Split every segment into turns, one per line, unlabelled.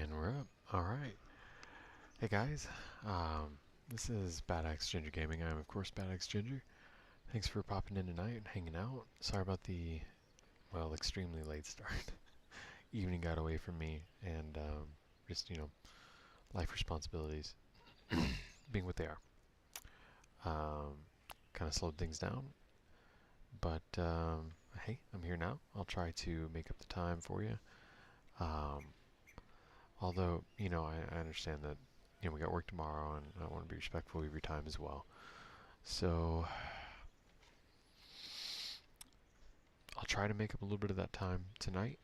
And we're up. Alright. Hey guys, this is Bad Axe Ginger Gaming. I'm of course Bad Axe Ginger. Thanks for popping in tonight and hanging out. Sorry about the, well, extremely late start. Evening got away from me and just, life responsibilities being what they are. Kind of slowed things down. But, hey, I'm here now. I'll try to make up the time for you. Although, I understand that, we got work tomorrow and I want to be respectful of your time as well. So, I'll try to make up a little bit of that time tonight,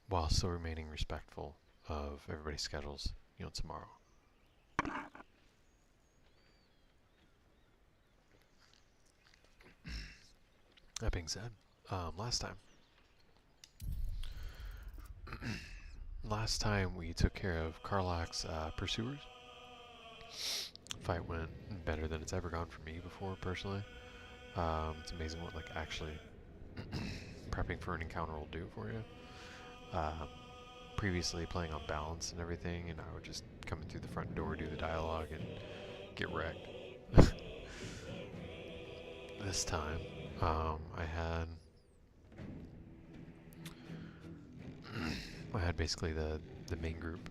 while still remaining respectful of everybody's schedules, tomorrow. That being said, last time we took care of Karlach's pursuers. Fight went better than it's ever gone for me before, personally. It's amazing what actually prepping for an encounter will do for you. Previously playing on balance and everything, and I would just come in through the front door, do the dialogue, and get wrecked. This time, I had basically the main group.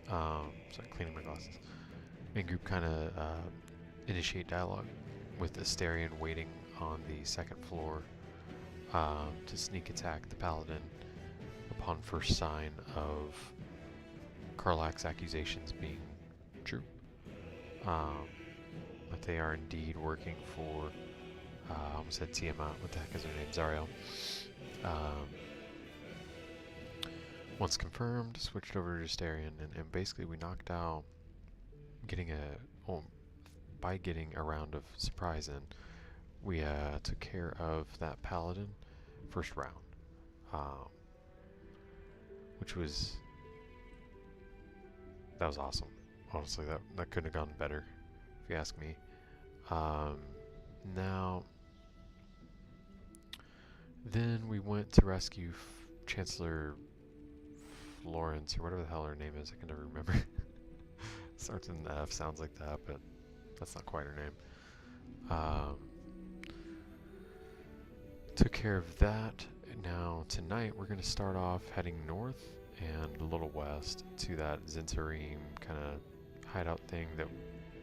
Sorry, cleaning my glasses. Main group kind of initiate dialogue with Asterion waiting on the second floor to sneak attack the paladin upon first sign of Karlach's accusations being true. That they are indeed working for, I almost said Tiamat, what the heck is her name? Zariel. Once confirmed, switched over to Asterion, and basically we knocked out by getting a round of surprise in, we took care of that paladin first round, which was awesome. Honestly, that couldn't have gone better, if you ask me. Now, then we went to rescue Chancellor Florence, or whatever the hell her name is. I can never remember. Starts with an F, sounds like that, but that's not quite her name. Took care of that. Now tonight we're going to start off heading north and a little west to that Zhentarim kind of hideout thing that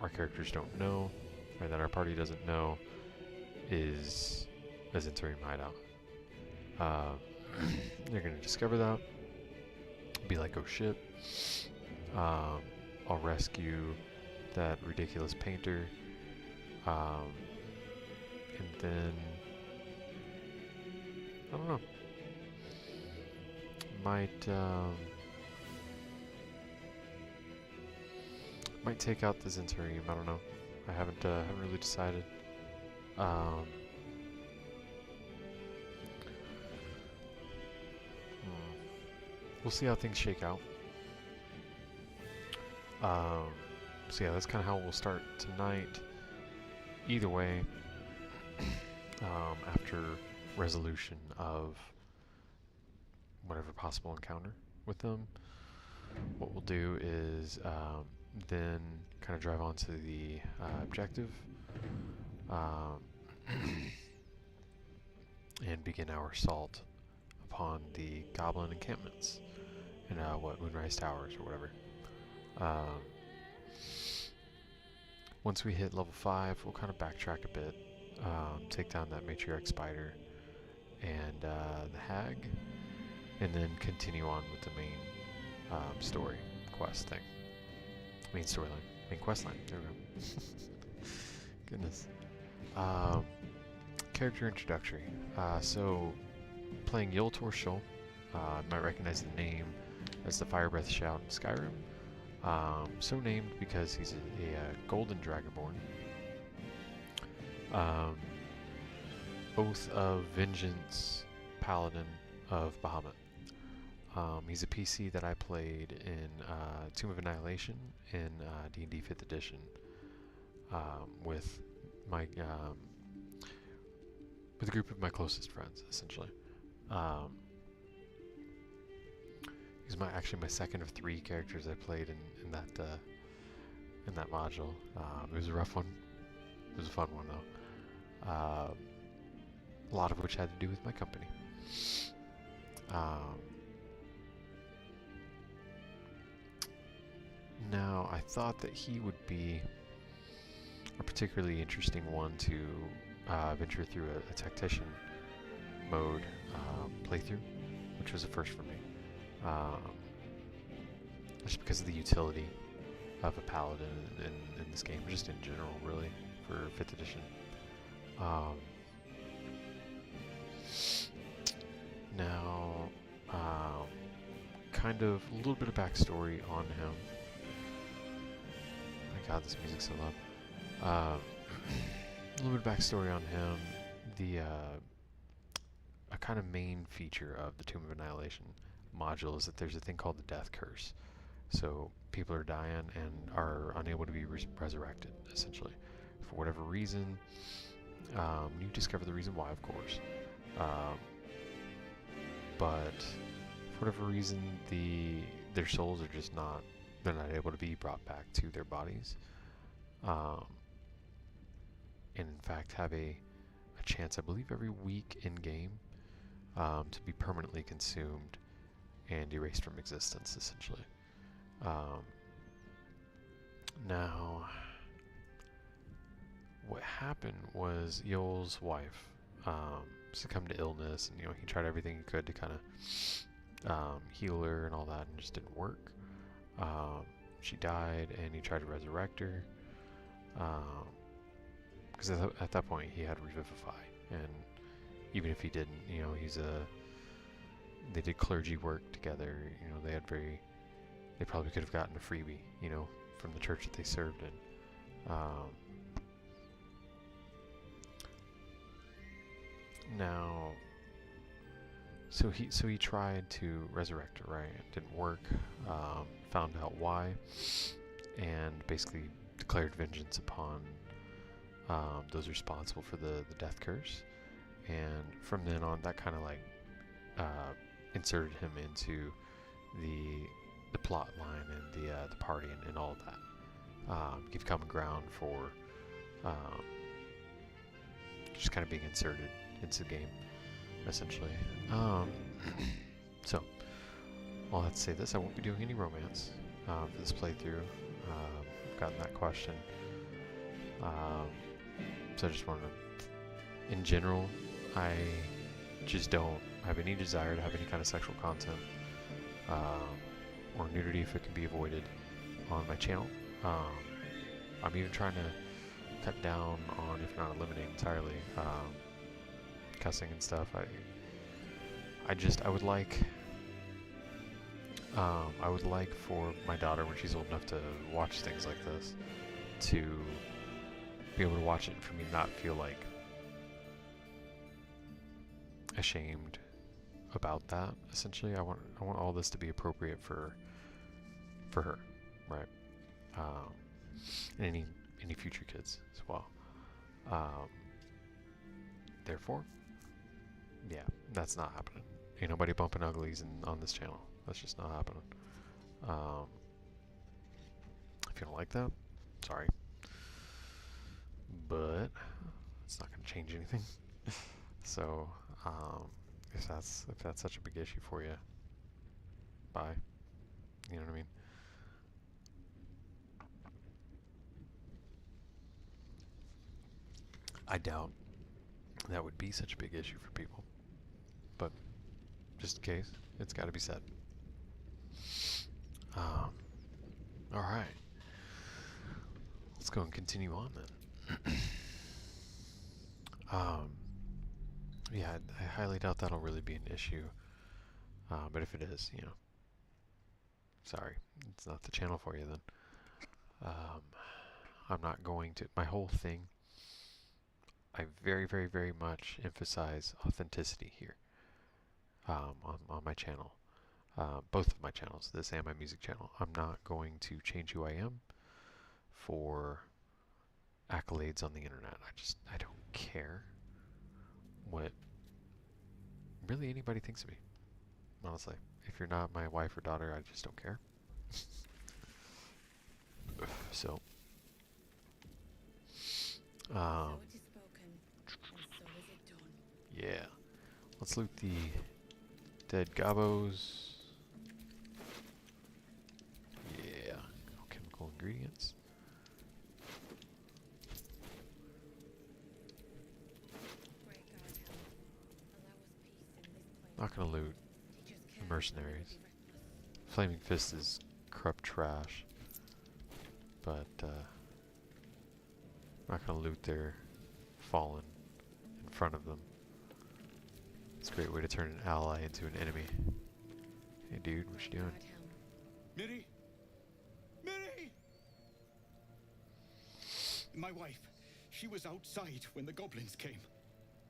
our characters don't know, or that our party doesn't know is a Zhentarim hideout. You're going to discover that, be like, oh shit, I'll rescue that ridiculous painter, and then I don't know, might take out the Zhentarim. I don't know. I haven't really decided. We'll see how things shake out. So yeah, that's kind of how we'll start tonight. Either way, after resolution of whatever possible encounter with them, what we'll do is then kind of drive on to the objective and begin our assault upon the Goblin encampments in Moonrise Towers or whatever. Once we hit level 5, we'll kind of backtrack a bit, take down that matriarch spider and the hag, and then continue on with the main story quest thing. Main storyline. Main quest line. There we go. Goodness. Character introductory. So, playing Yul Torshul, you might recognize the name as the Fire Breath Shout in Skyrim. So named because he's a golden dragonborn. Oath of Vengeance Paladin of Bahamut. He's a PC that I played in Tomb of Annihilation in D&D 5th edition with a group of my closest friends, essentially. He's actually my second of 3 characters I played in that module. It was a rough one. It was a fun one though. A lot of which had to do with my company. Now, I thought that he would be a particularly interesting one to venture through a tactician mode playthrough, which was a first for me. Just because of the utility of a paladin in this game, just in general, really, for 5th edition. Now, kind of a little bit of backstory on him. My God, this music's so loud. A little bit of backstory on him. A kind of main feature of the Tomb of Annihilation module is that there's a thing called the Death Curse. So people are dying and are unable to be resurrected, essentially. For whatever reason, you discover the reason why, of course. But for whatever reason, their souls are just they're not able to be brought back to their bodies. And in fact have a chance, I believe, every week in game to be permanently consumed and erased from existence, essentially. Now, what happened was Yoel's wife succumbed to illness, and he tried everything he could to kind of heal her and all that, and it just didn't work. She died, and he tried to resurrect her. Because at that point he had Revivify, and even if he didn't, they did clergy work together. They probably could have gotten a freebie, from the church that they served in. Now, so he tried to resurrect her, right? It didn't work. Found out why, and basically declared vengeance upon those responsible for the death curse. And from then on, that kind of like inserted him into the plot line and the party and all of that. Give common ground for just kind of being inserted into the game, essentially. So, I'll have to say this: I won't be doing any romance for this playthrough. I've gotten that question, so I just wanted to, in general, I just don't have any desire to have any kind of sexual content or nudity if it can be avoided on my channel. I'm even trying to cut down on, if not eliminate entirely, cussing and stuff. I would like for my daughter, when she's old enough to watch things like this, to be able to watch it and for me not feel like ashamed about that. Essentially, I want all this to be appropriate for her, right? And any future kids as well. Therefore, yeah, that's not happening. Ain't nobody bumping uglies on this channel. That's just not happening. If you don't like that, sorry, but it's not going to change anything. So, if that's such a big issue for you, bye. You know what I mean? I doubt that would be such a big issue for people, but just in case, it's got to be said. All right, let's go and continue on then. Yeah, I highly doubt that'll really be an issue, but if it is, sorry, it's not the channel for you then. I'm not going to, my whole thing, I very, very, very much emphasize authenticity here on my channel. Both of my channels, this and my music channel. I'm not going to change who I am for accolades on the internet. I don't care what really anybody thinks of me. honestly. If you're not my wife or daughter, I just don't care. So, yeah. Let's loot the dead gobos. Yeah. Chemical ingredients. Not gonna loot the mercenaries. Flaming Fist is corrupt trash, but not gonna loot their fallen in front of them. It's a great way to turn an ally into an enemy. Hey dude, what you doing?
Miri! Miri! My wife, she was outside when the goblins came.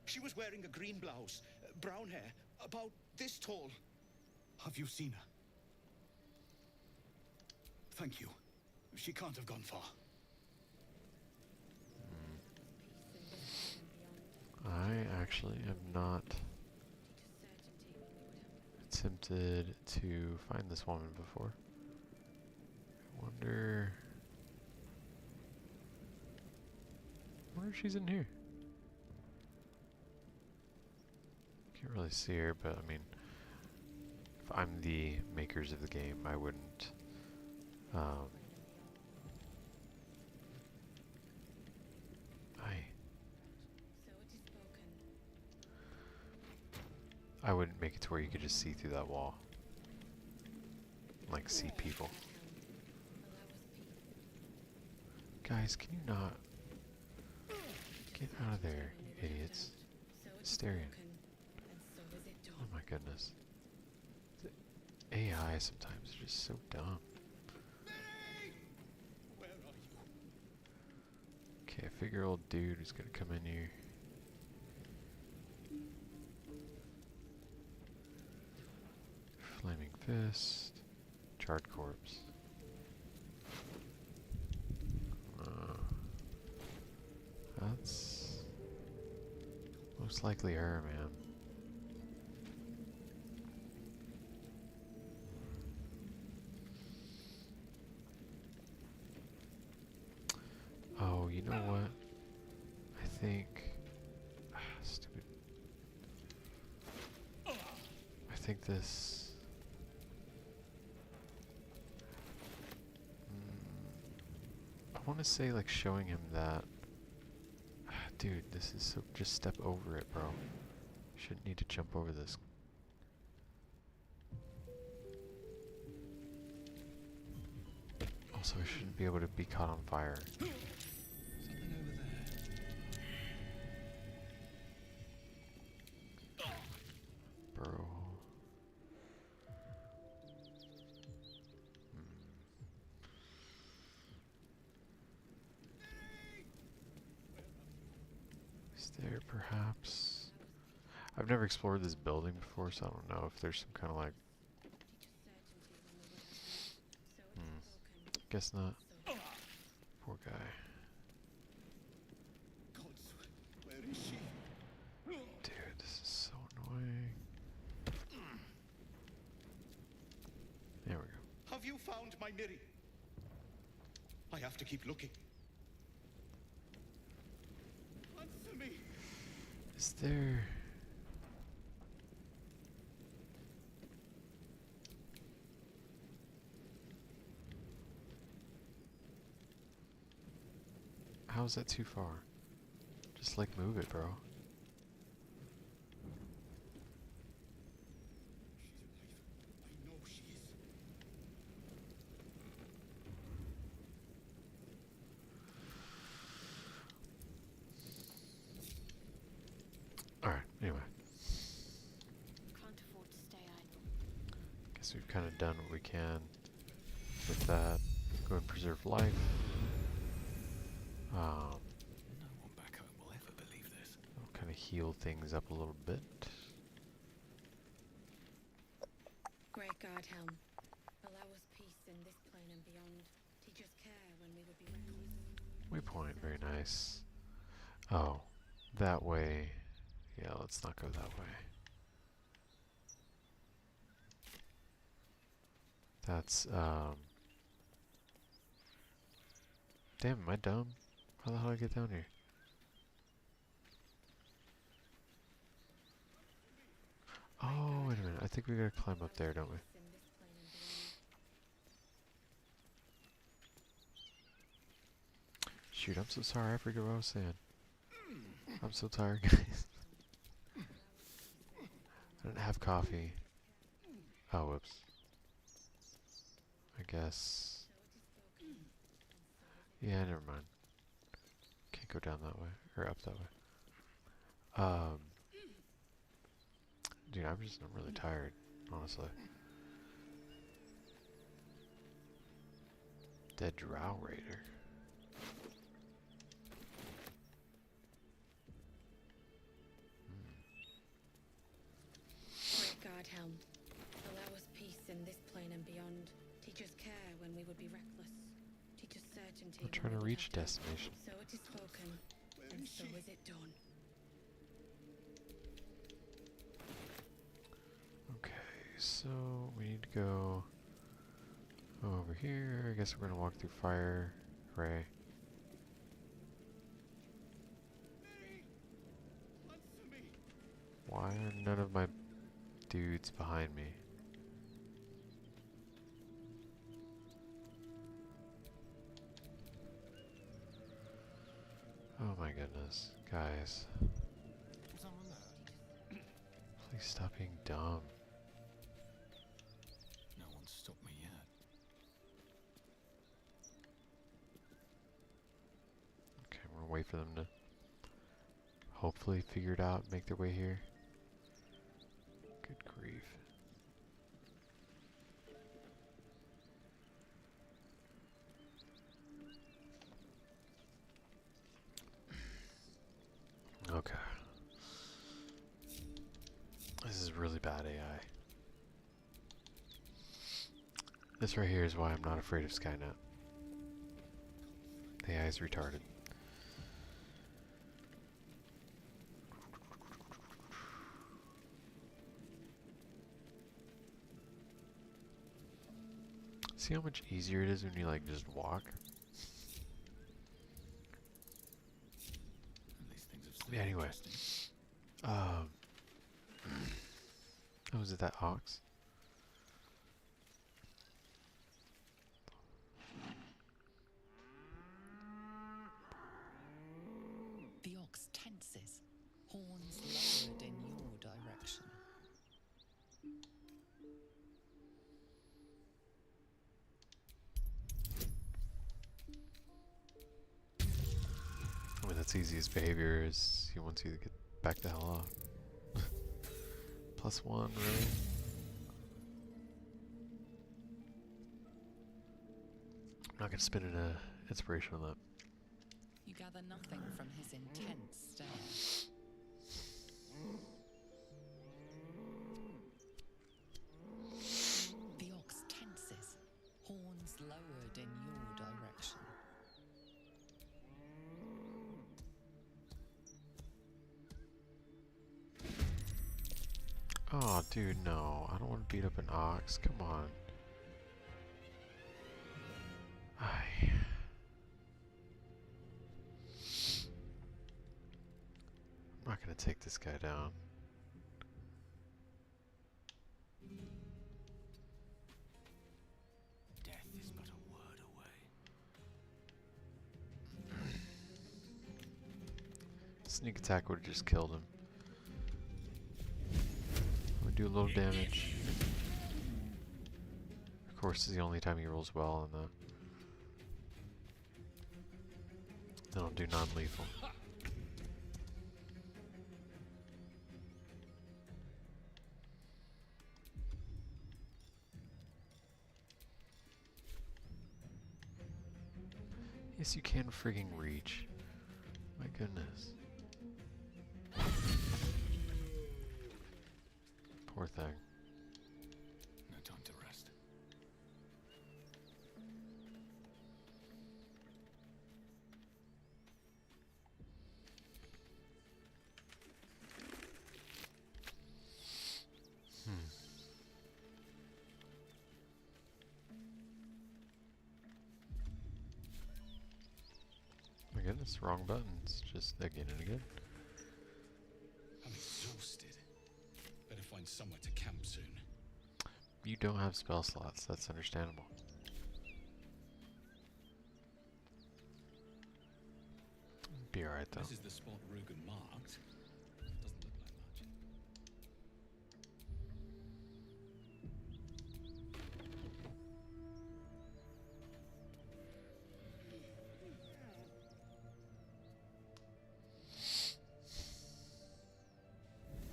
She was wearing a green blouse, brown hair, about this tall. Have you seen her? Thank you. She can't have gone far.
I actually have not attempted to find this woman before. I wonder if she's in here. Can't really see her, but I mean, if I'm the makers of the game, I wouldn't I wouldn't make it to where you could just see through that wall. Like, see people. Guys, can you not get out of there, you idiots? Staring. Oh my goodness. The AI sometimes are just so dumb. Okay, I figure old dude is gonna come in here. Flaming Fist. Charred corpse. That's most likely her, man. Oh, you know what? I think... stupid. I think this... I want to say, like, showing him that... dude, this is so... just step over it, bro. Shouldn't need to jump over this. Also, I shouldn't be able to be caught on fire. Bro. Is there perhaps... I've never explored this building before, so I don't know if there's some kind of like... Guess not. Poor guy.
Where is she?
Dude, this is so annoying. There we go.
Have you found my Miri? I have to keep looking. Answer me.
Is there... How is that too far? Just like move it, bro.
She's alive. I know she is.
Alright, anyway.
Can't afford to stay idle.
Guess we've kind of done what we can with that. Go and preserve life.
No one back home will ever believe this.
I'll kind of heal things up a little bit.
Great God, Helm. Allow us peace in this plane and beyond. Teach us care when we would be reckless.
Waypoint, very nice. Oh, that way. Yeah, let's not go that way. That's, damn, am I dumb? How the hell did I get down here? Oh, wait a minute. I think we gotta climb up there, don't we? Shoot, I'm so sorry. I forget what I was saying. I'm so tired, guys. I didn't have coffee. Oh, whoops. I guess. Yeah, never mind. Can't go down that way. Or up that way. Dude, I'm really tired, honestly. Dead Drow Raider.
Great God, Helm. Allow us peace in this plane and beyond. Teach us care when we would be reckless. Teach us certainty.
We're trying to reach destination.
So it is spoken, and so is it done.
Okay, so we need to go over here. I guess we're gonna walk through fire. Hooray. Why are none of my dudes behind me? Oh my goodness, guys. Please stop being dumb.
No one's stopped me yet.
Okay, we're gonna wait for them to hopefully figure it out, make their way here. Good grief. Okay. This is really bad AI. This right here is why I'm not afraid of Skynet. The AI is retarded. See how much easier it is when you like just walk? Yeah, anyway. Oh, was it that ox?
The ox tenses, horns lowered in your direction.
I mean, that's easiest behavior is he wants you to get back the hell off. +1, really? I'm not gonna spend an inspiration on that.
You gather nothing from his intense stare. The ox tenses, horns lowered in your direction.
Oh, dude, no. I don't want to beat up an ox. Come on. I'm not gonna take this guy down.
Death is but a word away.
Sneak attack would have just killed him. Would do a little damage. Of course, this is the only time he rolls well, and then I'll do non-lethal. Yes, you can frigging reach. My goodness. Poor thing.
No time to rest.
Just wrong buttons, just again and again.
I'm exhausted. Better find somewhere to camp soon.
You don't have spell slots, that's understandable. Be alright though.
This is the spot Rugen marked. Doesn't look like much.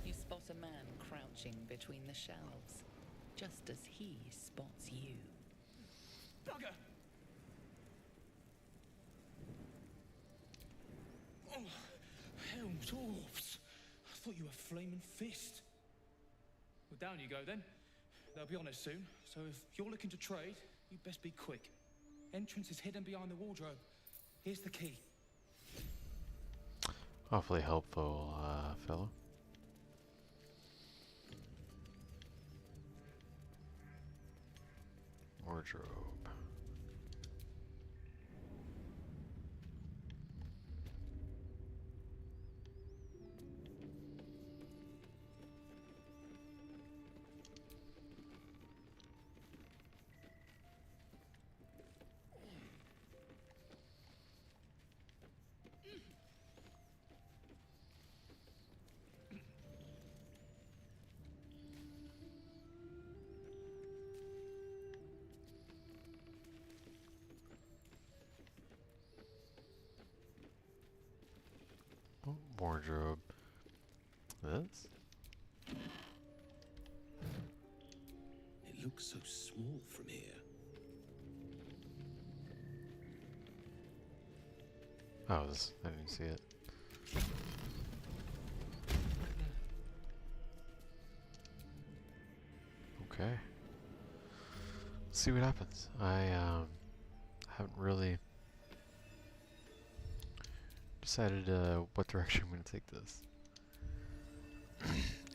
You spot a man crouching between the shelves, just as he spots you.
Bugger! Oh, hell, dwarves! I thought you were flaming fist.
Well, down you go then. They'll be on us soon, so if you're looking to trade, you best be quick. Entrance is hidden behind the wardrobe. Here's the key.
Awfully helpful, fellow. Wardrobe. Oh, wardrobe. This?
It looks so small from here.
Oh, this, I didn't see it. Okay. Let's see what happens. I haven't really decided what direction I'm going to take this.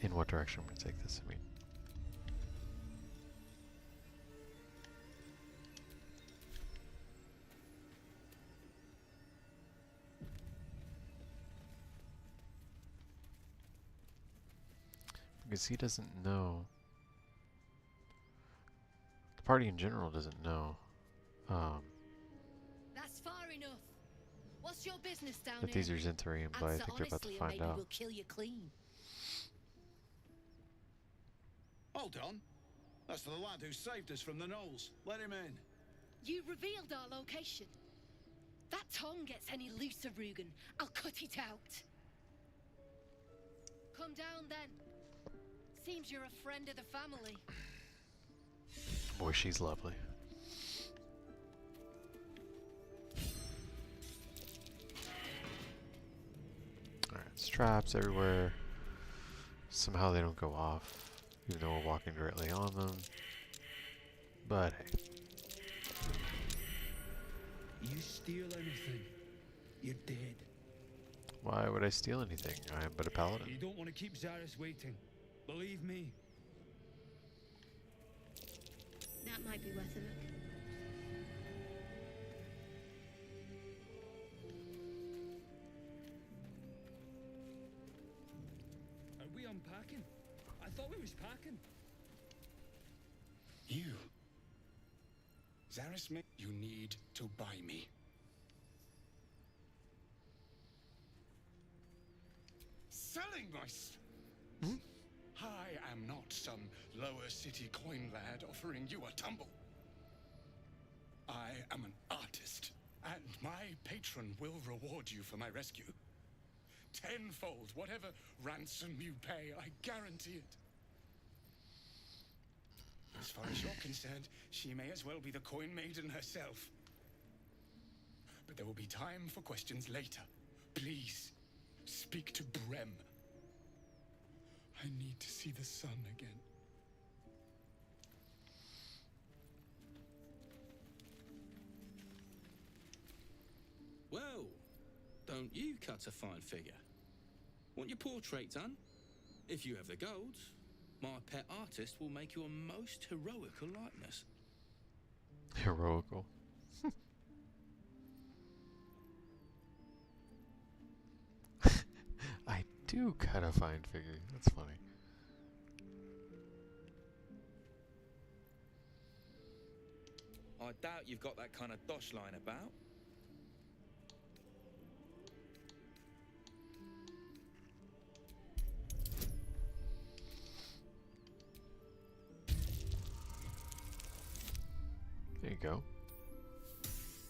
In what direction I'm going to take this, I mean. Because he doesn't know. The party in general doesn't know.
That's far enough. What's your business down
That
here?
these are Zhentarim, but I
Answer
think they're about to
honestly, or
find
maybe
out.
we'll kill you clean.
Hold on. That's the lad who saved us from the gnolls. Let him in.
You revealed our location. That tongue gets any looser, Rugen, I'll cut it out. Come down then. Seems you're a friend of the family.
Boy, she's lovely. Alright, straps everywhere. Somehow they don't go off, even though we're walking directly on them. But hey.
You steal anything, you're dead.
Why would I steal anything? I am but a paladin.
You don't want to keep Zaris waiting. Believe me.
That might be worth a look.
Are we unpacking? I thought we was packing.
You. Zaris, you need to buy me. Selling my I am not some lower city coin lad offering you a tumble. I am an artist, and my patron will reward you for my rescue. Tenfold, whatever ransom you pay, I guarantee it. As far as you're concerned, she may as well be the coin maiden herself. But there will be time for questions later. Please, speak to Brem. I need to see the sun again.
Well, don't you cut a fine figure? Want your portrait done? If you have the gold, my pet artist will make you a most heroical likeness.
Heroical. do cut a fine figure. That's funny.
I doubt you've got that kind of dosh lying about.
There you go.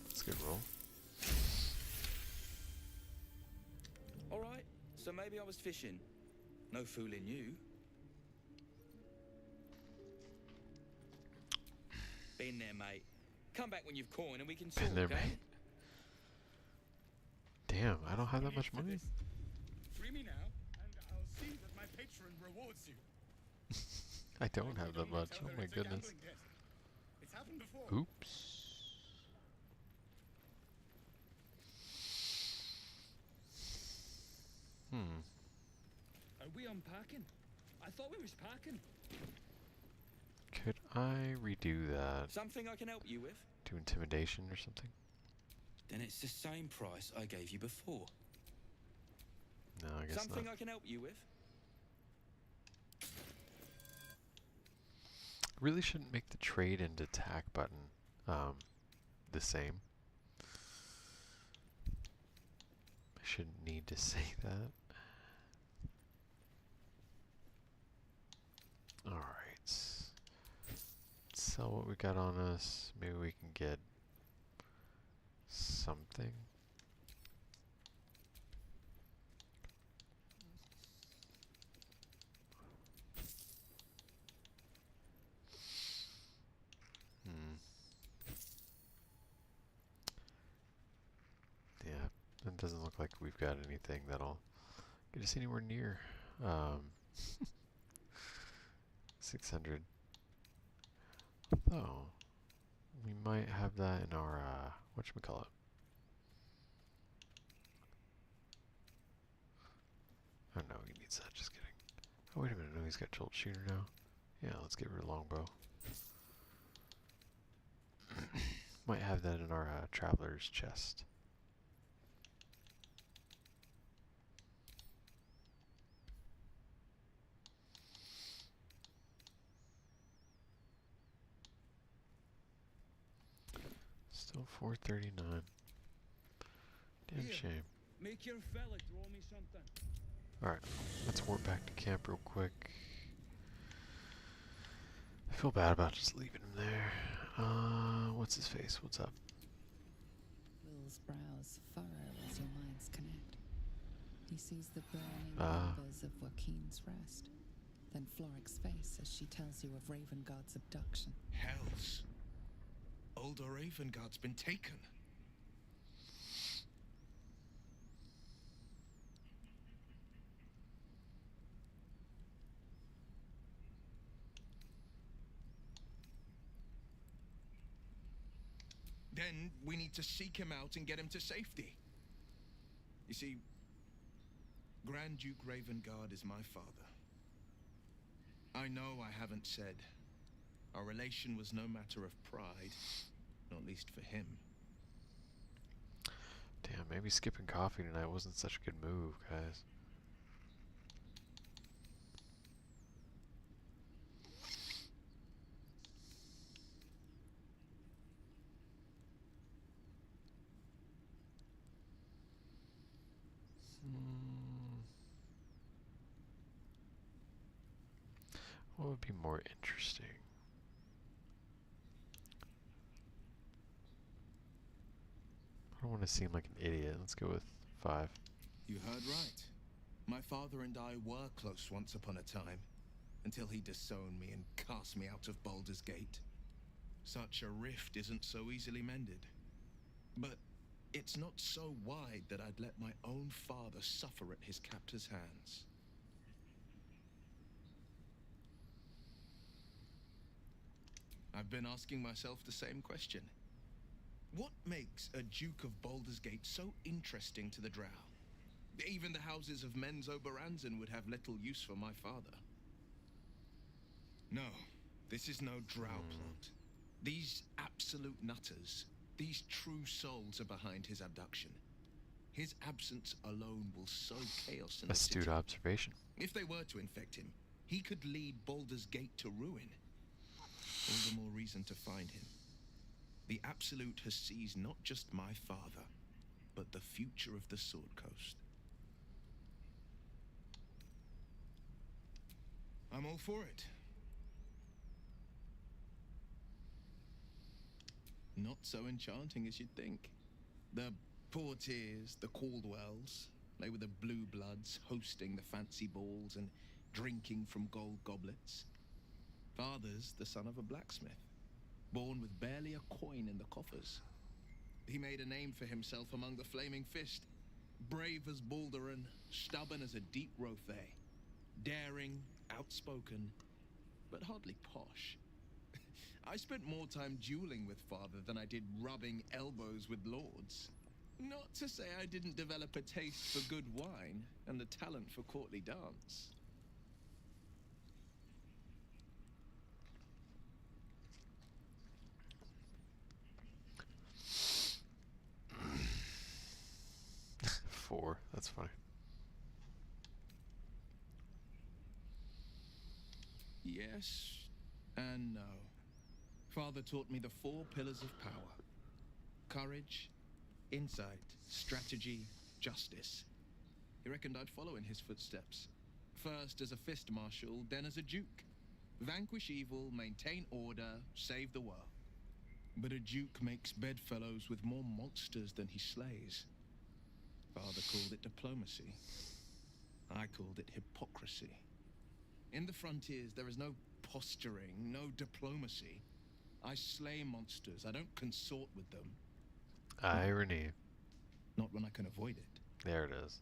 That's a good roll.
Alright, so maybe I was fishing. No fooling you. Been there, mate. Come back when you've coined and we can talk,
Been there,
okay?
mate. Damn, I don't have that much money.
Free me now, and I'll see that my patron rewards you.
I don't have that much.
Tell
Oh
her
my
it's a
goodness.
gambling debt. It's happened before.
Oops.
Are we unpacking? I thought we was packing.
Could I redo that
Something I can help you with?
to intimidation or something?
Then it's the same price I gave you before.
No, I guess
Something
not.
I can help you with?
Really shouldn't make the trade and attack button the same. I shouldn't need to say that. Alright. Sell what we got on us. Maybe we can get something. Yeah, it doesn't look like we've got anything that'll get us anywhere near 600. Though we might have that in our whatchamacallit. Oh no, he needs that, just kidding. Oh wait a minute, no, he's got Jolt Shooter now. Yeah, let's get rid of Longbow. Might have that in our Traveler's chest. Still 439. Damn
Here.
shame.
Make your fella draw me something.
Alright, let's warp back to camp real quick. I feel bad about just leaving him there. What's his face? What's up?
Will's brows furrow as your minds connect. He sees the burning
Ah.
embers of Waukeen's rest, then Floric's face as she tells you of Ravengard's abduction.
Hells. Older Ravengard's been taken. Then we need to seek him out and get him to safety. You see, Grand Duke Ravengard is my father. I know I haven't said. Our relation was no matter of pride, not least for him.
Damn, maybe skipping coffee tonight wasn't such a good move, guys. What would be more interesting? I don't want to seem like an idiot. Let's go with 5.
You heard right. My father and I were close once upon a time, until he disowned me and cast me out of Baldur's Gate. Such a rift isn't so easily mended. But it's not so wide that I'd let my own father suffer at his captor's hands. I've been asking myself the same question. What makes a Duke of Baldur's Gate so interesting to the Drow? Even the houses of Men's Oberanzen would have little use for my father. No, this is no Drow plot. These absolute nutters, these true souls are behind his abduction. His absence alone will sow chaos in the
Astute
city.
observation.
If they were to infect him, he could lead Baldur's Gate to ruin. All the more reason to find him. The Absolute has seized not just my father, but the future of the Sword Coast. I'm all for it. Not so enchanting as you'd think. The Portiers, the Caldwells, they were the blue bloods hosting the fancy balls and drinking from gold goblets. Father's the son of a blacksmith, born with barely a coin in the coffers. He made a name for himself among the Flaming Fist. Brave as Balduran, stubborn as a deep Rothay. Daring, outspoken, but hardly posh. I spent more time dueling with father than I did rubbing elbows with lords. Not to say I didn't develop a taste for good wine and a talent for courtly dance.
Four. That's funny.
Yes and no. Father taught me the 4 pillars of power. Courage, insight, strategy, justice. He reckoned I'd follow in his footsteps. First as a fist marshal, then as a duke. Vanquish evil, maintain order, save the world. But a duke makes bedfellows with more monsters than he slays. Father called it diplomacy. I called it hypocrisy. In the frontiers, there is no posturing, no diplomacy. I slay monsters. I don't consort with them.
Irony.
Not when I can avoid it.
There it is.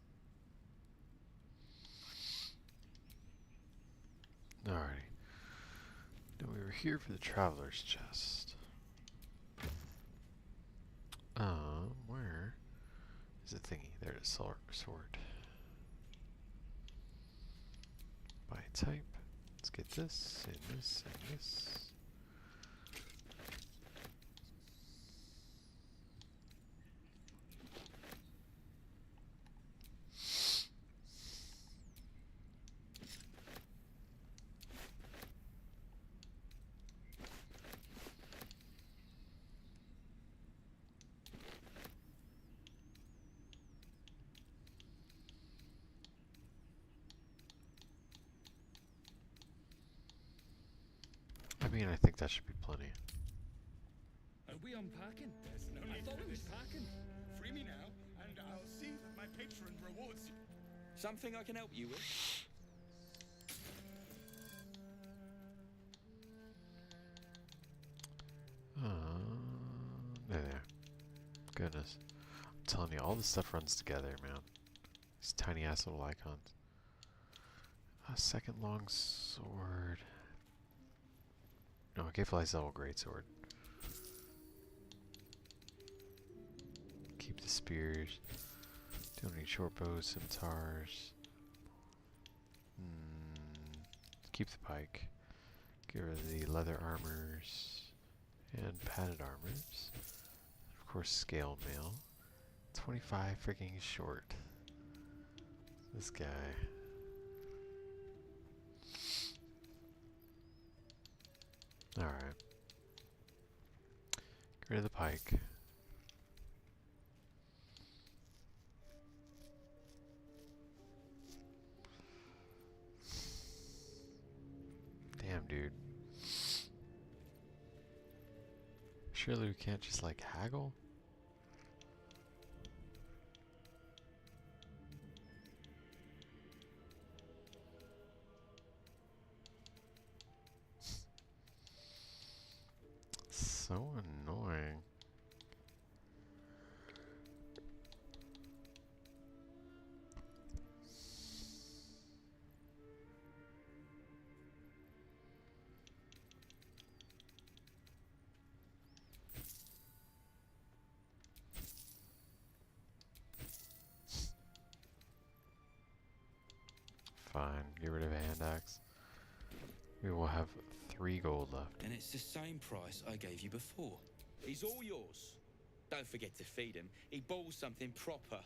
Alrighty. Now we were here for the Traveler's Chest. Where is the thingy? There it is. Sword. By type. Let's get this, and this, and this. I mean, I think that should be plenty.
Are we unpacking?
There's no
I
need
thought
for
we was
this.
packing.
Free me now, and I'll see that my patron rewards you.
Something I can help you with?
There. Goodness. I'm telling you, all this stuff runs together, man. These tiny ass little icons. A second long sword. No, I gave Lysel a greatsword. Keep the spears. Don't need short bows, scimitars. Keep the pike. Get rid of the leather armors and padded armors. Of course, scale mail. 25 freaking short. This guy. Alright. Get rid of the pike. Damn, dude. Surely we can't just, like, haggle? So annoying. Fine, get rid of a hand axe. We will have 3 gold left.
And it's the same price I gave you before. He's all yours. Don't forget to feed him. He balls something proper.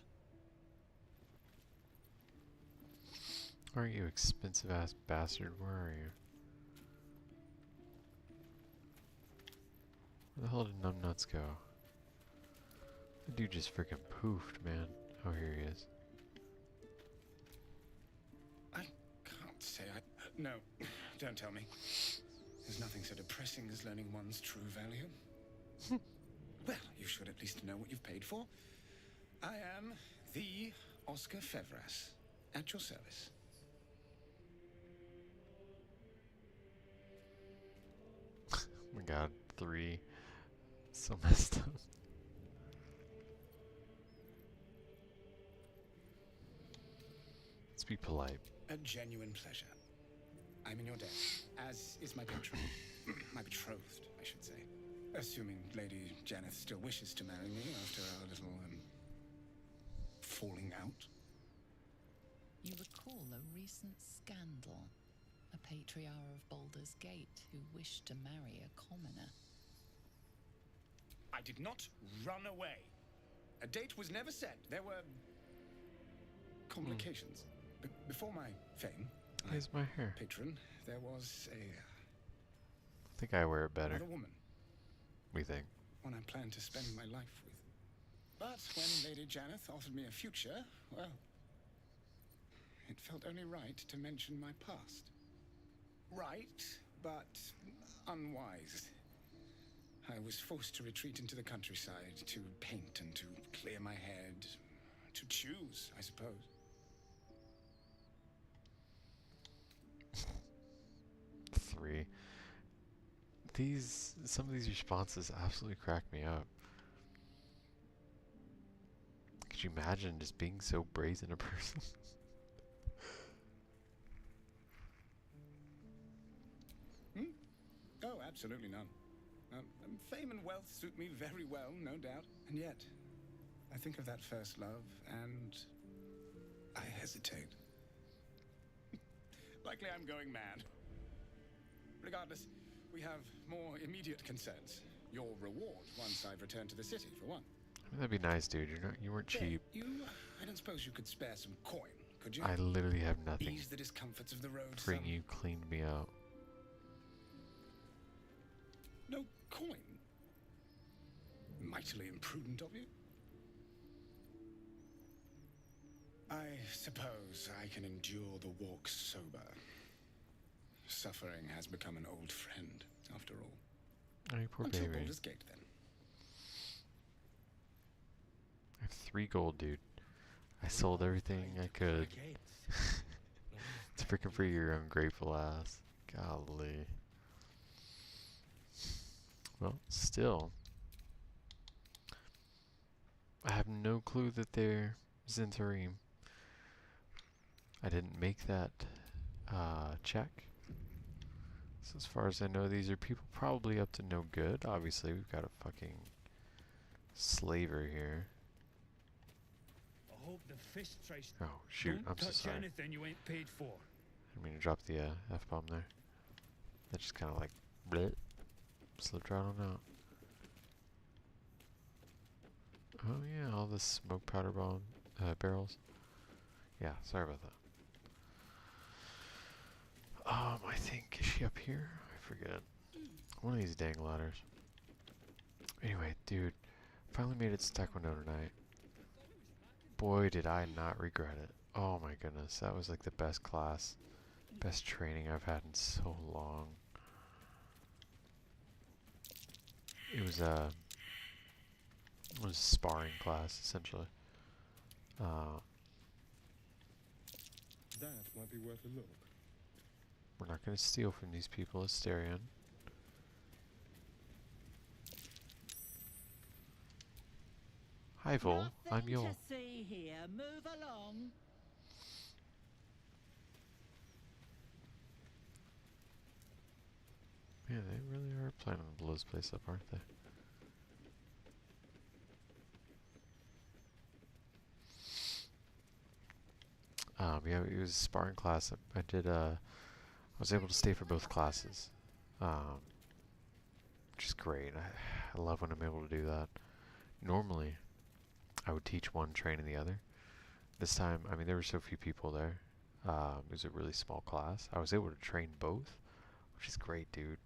Where are you, expensive ass bastard? Where are you? Where the hell did Numbnuts go? The dude just freaking poofed, man. Oh, here he is.
I can't say I... no, don't tell me. There's nothing so depressing as learning one's true value. Well, you should at least know what you've paid for. I am the Oscar Fevras, at your service.
Oh my god, 3. So messed up. Let's be polite.
A genuine pleasure. I'm in your debt, as is my patron. My betrothed, I should say. Assuming Lady Janeth still wishes to marry me after our little, falling out.
You recall a recent scandal. A patriarch of Baldur's Gate who wished to marry a commoner.
I did not run away. A date was never set. There were complications. Before my fame,
Here's my hair.
patron, there was
I think I wear it better.
another woman,
We think.
one I planned to spend my life with. But when Lady Janeth offered me a future, well, it felt only right to mention my past. Right, but unwise. I was forced to retreat into the countryside to paint and to clear my head, to choose, I suppose.
Three. Some of these responses absolutely crack me up. Could you imagine just being so brazen a person?
Oh, absolutely none. Fame and wealth suit me very well, no doubt. And yet, I think of that first love, and I hesitate. Likely I'm going mad. Regardless, we have more immediate concerns. Your reward once I've returned to the city, for one.
That'd be nice, dude. You weren't cheap.
I don't suppose you could spare some coin, could you?
I literally have nothing.
Ease the discomforts of the road.
Freaking you cleaned me out.
No coin? Mightily imprudent of you. I suppose I can endure the walk sober. Suffering has become an old friend, after all.
Oh, you poor
Until
baby.
Baldur's Gate, then.
I have 3 gold, dude. I sold everything I could. It's freaking for your ungrateful ass. Golly. Well, still. I have no clue that they're Zhentarim. I didn't make that check. So as far as I know, these are people probably up to no good. Obviously, we've got a fucking slaver here.
I hope the fish trace.
Oh, shoot.
Don't
I'm so
touch
sorry.
anything you ain't paid for.
I didn't mean to drop the F-bomb there. That just kind of like bleh, slipped right on out. Oh yeah, all the smoke powder barrels. Yeah, sorry about that. I think, is she up here? I forget. One of these dang ladders. Anyway, dude, finally made it to Taekwondo tonight. Boy, did I not regret it. Oh my goodness, that was like the best class, best training I've had in so long. It was a sparring class, essentially.
That might be worth a look.
We're not going to steal from these people, Asterion. Hi, Vol. I'm Yul.
to see here. Move along.
Yeah, they really are planning to blow this place up, aren't they? Yeah, it was a sparring class. I was able to stay for both classes, which is great. I love when I'm able to do that. Normally, I would teach one, train in the other. This time, I mean, there were so few people there. It was a really small class. I was able to train both, which is great, dude.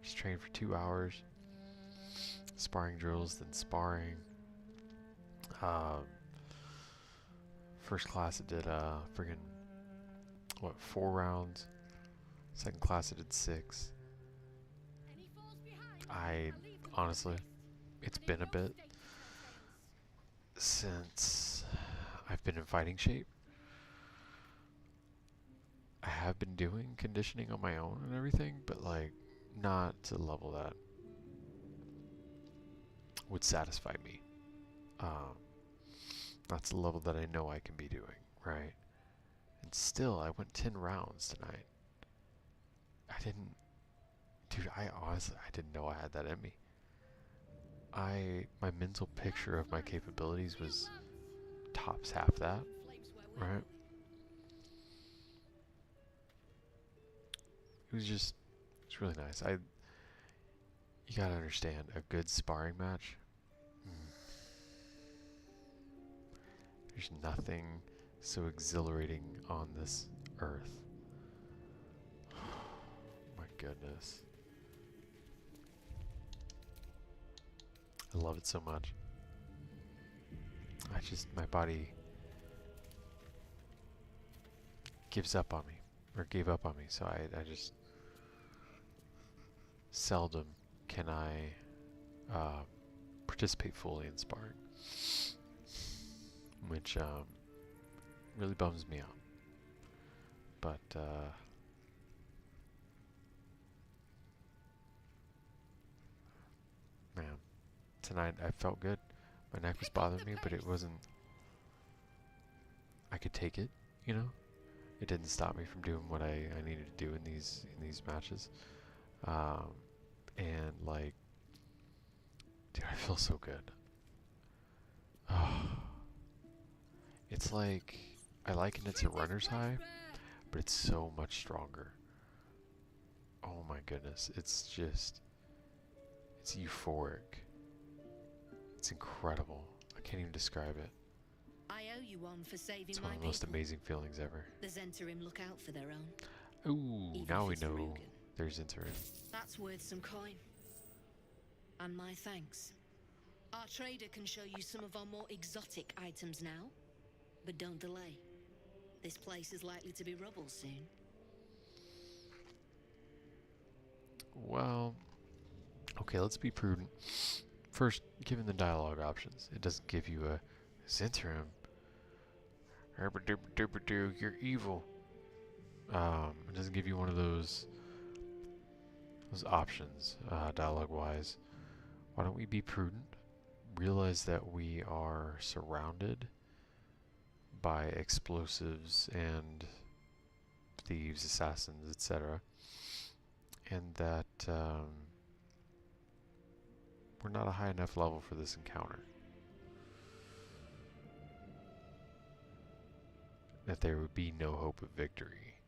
Just train for 2 hours. Sparring drills, then sparring. First class it did friggin' 4 rounds. Second class it did 6. I honestly, it's been a bit since I've been in fighting shape. I have been doing conditioning on my own and everything, but like not to the level that would satisfy me. That's the level that I know I can be doing, right? And still, I went 10 rounds tonight. I honestly, I didn't know I had that in me. My mental picture of my capabilities was tops half that, right? It's really nice. You gotta understand, a good sparring match, there's nothing so exhilarating on this earth. My goodness. I love it so much. My body gives up on me, or gave up on me, so I just seldom can I participate fully in sparring, which really bums me out. But man, tonight I felt good. My neck was bothering me, but it wasn't. I could take it, you know. It didn't stop me from doing what I needed to do in these matches. And like, dude, I feel so good. It's like, I liken it to runner's high, but it's so much stronger. Oh my goodness, it's euphoric. It's incredible. I can't even describe it.
I owe you one for saving
It's
my
one of the most
people.
amazing feelings ever.
The Zhentarim look out for their own.
Ooh,
Even
now
if
we
it's
know
Rugen.
there's Zhentarim.
That's worth some coin. And my thanks. Our trader can show you some of our more exotic items now. But don't delay. This place is likely to be rubble soon.
Well, okay, let's be prudent. First, given the dialogue options, it doesn't give you a Zhentarim. You're evil. It doesn't give you one of those options, dialogue-wise. Why don't we be prudent? Realize that we are surrounded by explosives and thieves, assassins, etc. And that we're not a high enough level for this encounter. That there would be no hope of victory.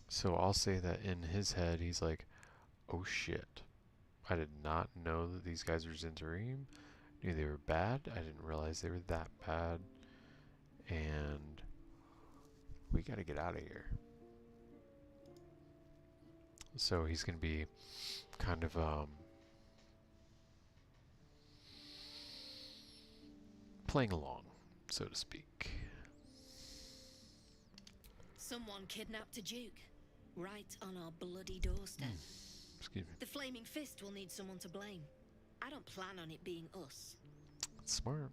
So I'll say that in his head, he's like, oh shit. I did not know that these guys were Zhentarim. Knew they were bad. I didn't realize they were that bad. And we gotta get out of here. So he's gonna be kind of playing along, so to speak.
Someone kidnapped a duke, right on our bloody doorstep.
Excuse me.
The Flaming Fist will need someone to blame. I don't plan on it being us.
That's smart.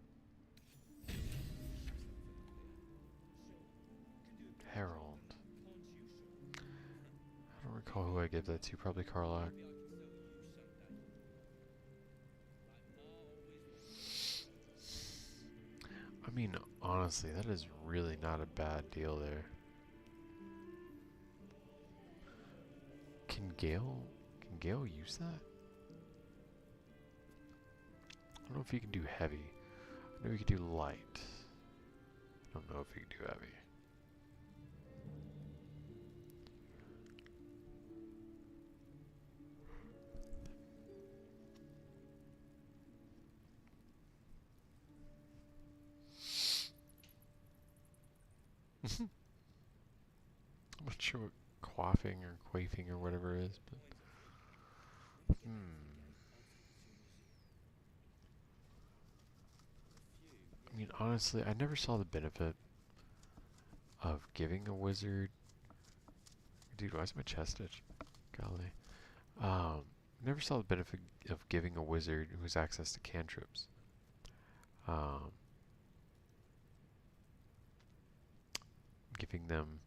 Herald. I don't recall who I gave that to. Probably Karlach. I mean, honestly, that is really not a bad deal there. Can Gale use that? I don't know if he can do heavy. I know he can do light. I don't know if he can do heavy. I'm not sure what quaffing or quaffing or whatever is, but I mean, honestly, I never saw the benefit of giving a wizard. Dude, why is my chest itch? Golly. Never saw the benefit of giving a wizard who has access to cantrips. Giving them,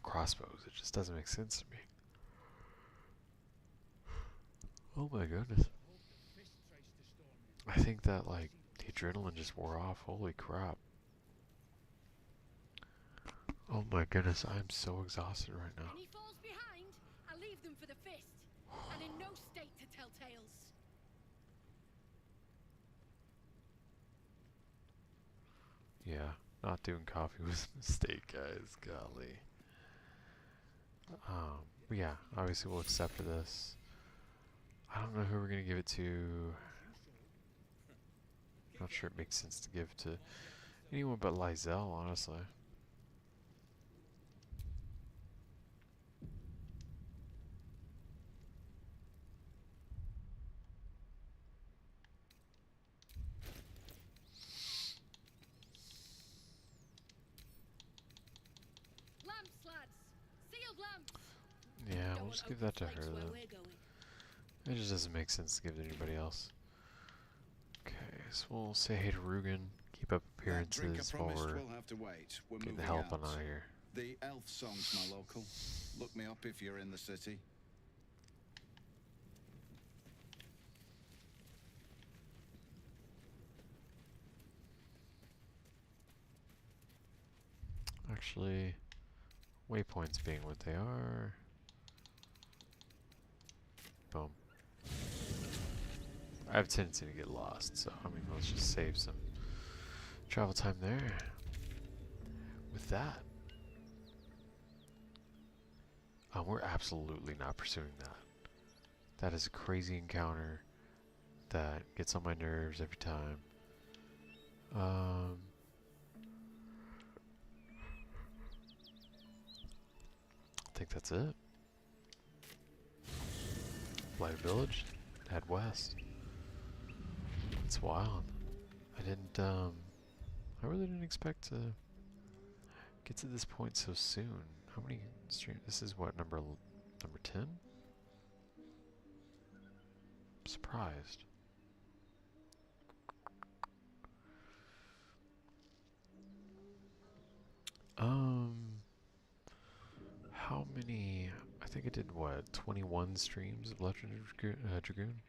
crossbows. It just doesn't make sense to me. Oh my goodness. I think that, like, the adrenaline just wore off. Holy crap. Oh my goodness, I'm so exhausted right now.
Any falls behind, I leave them for the fist. And in no state to tell tales.
Yeah, not doing coffee was a mistake, guys. Golly. But yeah, obviously we'll accept this. I don't know who we're gonna give it to. Not sure it makes sense to give to anyone but Lizelle, honestly.
Lamps, lads! Sealed lamps!
Yeah,
Don't
we'll just
want
give that to
open
her
flames where
then.
we're going.
It just doesn't make sense to give it to anybody else. Okay, so we'll say hey to Rugen, keep up appearances while we're
will have to wait. We're
getting the
moving
help
out.
on out of here.
The elf song's my local. Look me up if you're in the city.
Actually, waypoints being what they are. Boom. I have a tendency to get lost, so I mean, let's just save some travel time there. With that, we're absolutely not pursuing that. That is a crazy encounter that gets on my nerves every time. I think that's it. Blighted Village, head west. It's wild. I really didn't expect to get to this point so soon. How many streams? This is what, number 10? I'm surprised. How many? I think I did what, 21 streams of Legend of Dragoon?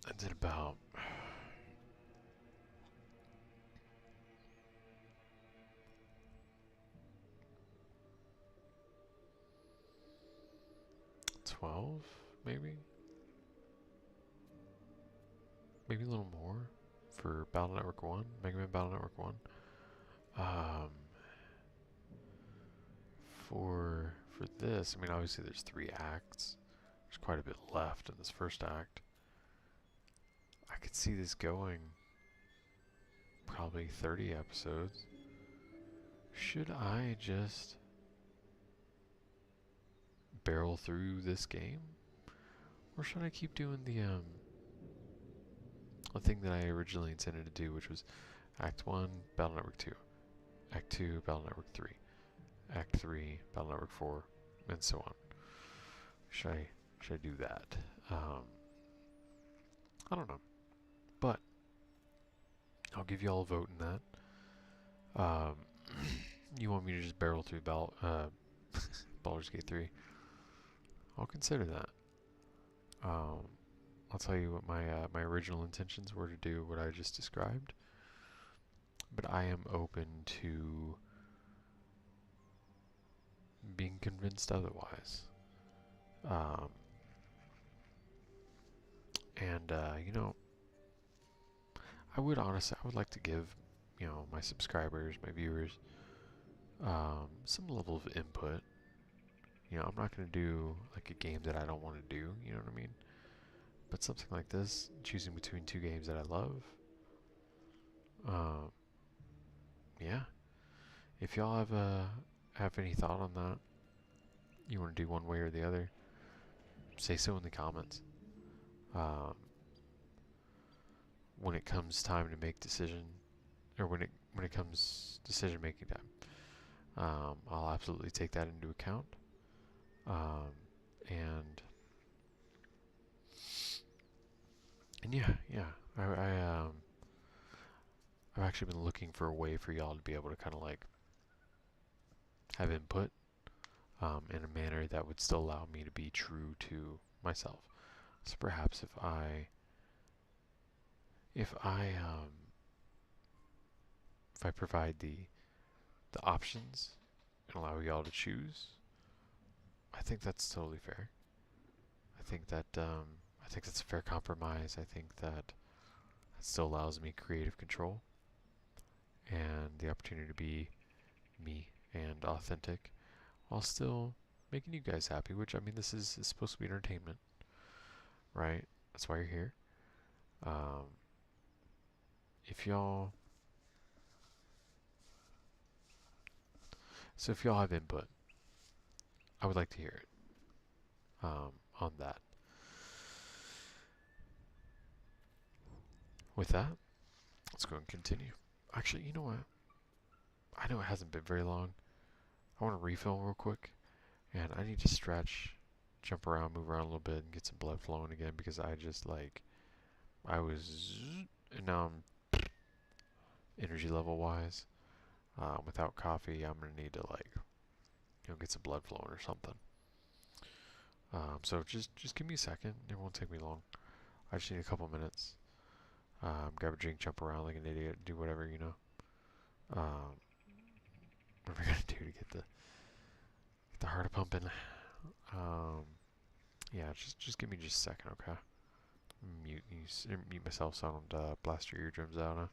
I did about 12, maybe? Maybe a little more for Battle Network 1, Mega Man Battle Network 1. For this, I mean, obviously there's 3 acts. There's quite a bit left in this first act. I could see this going probably 30 episodes. Should I just barrel through this game? Or should I keep doing the thing that I originally intended to do, which was Act 1, Battle Network 2, Act 2, Battle Network 3, Act 3, Battle Network 4, and so on. Should I do that? I don't know. But I'll give you all a vote in that. You want me to just barrel through Baldur's Gate 3? I'll consider that. I'll tell you what my original intentions were to do what I just described, but I am open to being convinced otherwise. You know, I would like to give, my subscribers, my viewers, some level of input. I'm not going to do like a game that I don't want to do, you know what I mean? But something like this, choosing between 2 games that I love, Yeah. If y'all have any thought on that, you want to do one way or the other, say so in the comments. When it comes time to make decision, or when it comes decision making time, I'll absolutely take that into account. And yeah, I've actually been looking for a way for y'all to be able to kind of like have input in a manner that would still allow me to be true to myself. So perhaps if I provide the options and allow y'all to choose, I think that's totally fair. I think that's a fair compromise. I think that still allows me creative control and the opportunity to be me and authentic while still making you guys happy, which, I mean, this is supposed to be entertainment, right? That's why you're here. If y'all have input, I would like to hear it on that. With that, let's go and continue. Actually, you know what? I know it hasn't been very long. I want to refill real quick, and I need to stretch, jump around, move around a little bit, and get some blood flowing again, because I just, like, and now I'm, energy level wise, without coffee, I'm going to need to, like, get some blood flowing or something. So just give me a second. It won't take me long. I just need a couple minutes. Grab a drink, jump around like an idiot, do whatever, what am I going to do to get the heart pumping? Yeah, just give me just a second, okay? Mute myself so I don't blast your eardrums out, huh?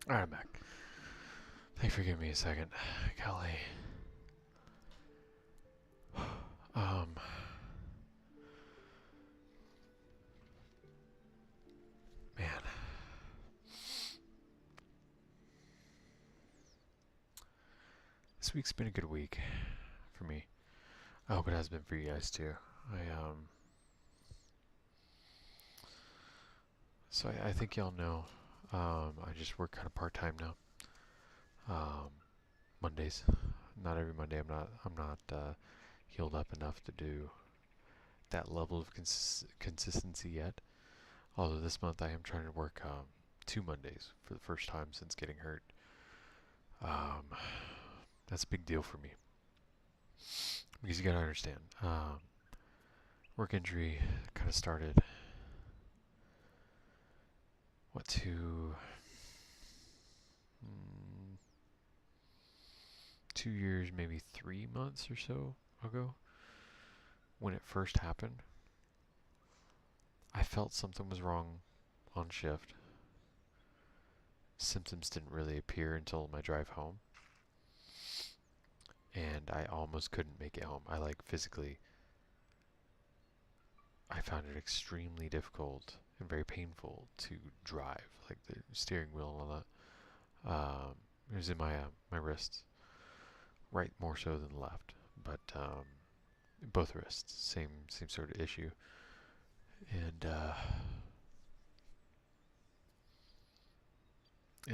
Alright, I'm back. Thanks for giving me a second. Golly. Man. This week's been a good week for me. I hope it has been for you guys too. So I think y'all know, I just work kind of part-time now. Mondays. Not every Monday. I'm not healed up enough to do that level of consistency yet. Although this month I am trying to work 2 Mondays for the first time since getting hurt. That's a big deal for me. Because you gotta understand, work injury kind of started, 2 years, maybe 3 months or so ago, when it first happened. I felt something was wrong on shift. Symptoms didn't really appear until my drive home. And I almost couldn't make it home. I found it extremely difficult and very painful to drive, like the steering wheel and all that. It was in my wrists, right more so than left, but both wrists, same sort of issue. And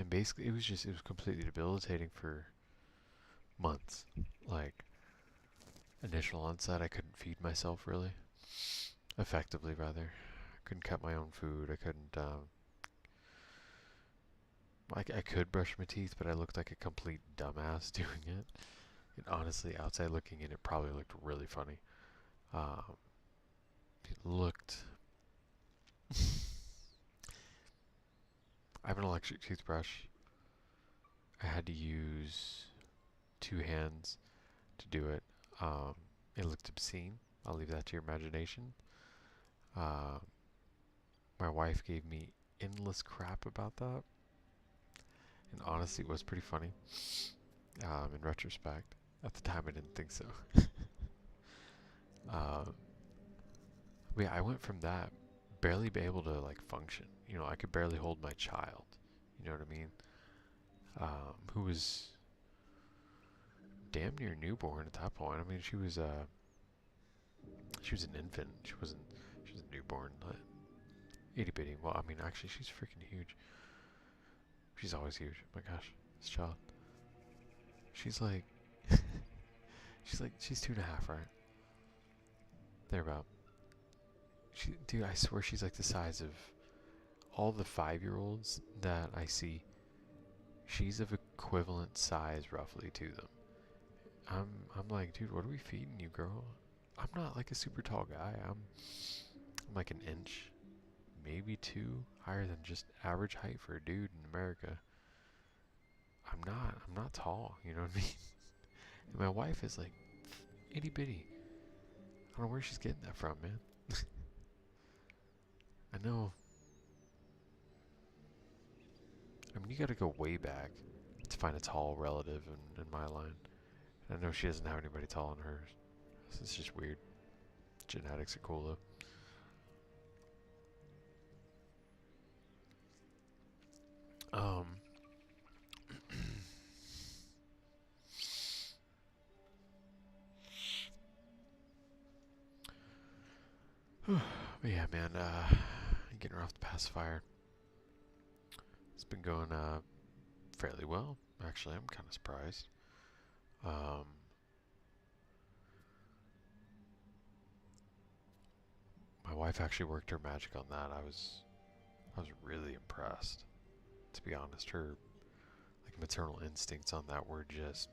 basically it was completely debilitating for months. Like, initial onset, I couldn't feed myself really effectively, rather. I couldn't cut my own food. I couldn't I could brush my teeth, but I looked like a complete dumbass doing it. And honestly, outside looking in, it probably looked really funny. It looked I have an electric toothbrush. I had to use 2 hands to do it. It looked obscene. I'll leave that to your imagination. My wife gave me endless crap about that. And honestly, it was pretty funny. In retrospect. At the time, I didn't think so. But yeah, I went from that, barely be able to like function. You know, I could barely hold my child. You know what I mean? Who was damn near newborn at that point. I mean, she was an infant. She was a newborn. Itty bitty. Well, I mean, actually, she's freaking huge. She's always huge. Oh my gosh, this child. She's like, she's 2.5, right? Thereabout. Dude, I swear she's like the size of all the 5-year-olds that I see. She's of equivalent size, roughly, to them. I'm like, dude, what are we feeding you, girl? I'm not like a super tall guy. I'm like an inch, maybe 2 higher than just average height for a dude in America. I'm not tall, you know what I mean? And my wife is like itty bitty. I don't know where she's getting that from, man. I know. I mean, you gotta go way back to find a tall relative in my line. I know she doesn't have anybody tall in hers. It's just weird. Genetics are cool though. But yeah, man, getting her off the pacifier. It's been going fairly well. Actually, I'm kind of surprised. My wife actually worked her magic on that. I was really impressed. To be honest, her like maternal instincts on that were just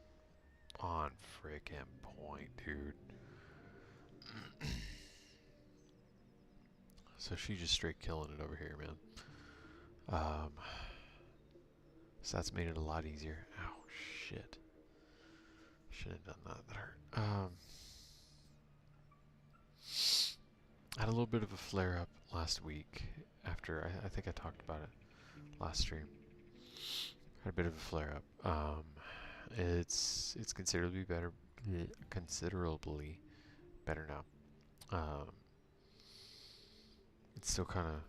on frickin' point, dude. So she's just straight killing it over here, man. So that's made it a lot easier. Ow, shit. Shouldn't have done that. That hurt. I had a little bit of a flare up last week after, I think I talked about it last stream. Had a bit of a flare up. It's considerably better, considerably better now. It's still kind of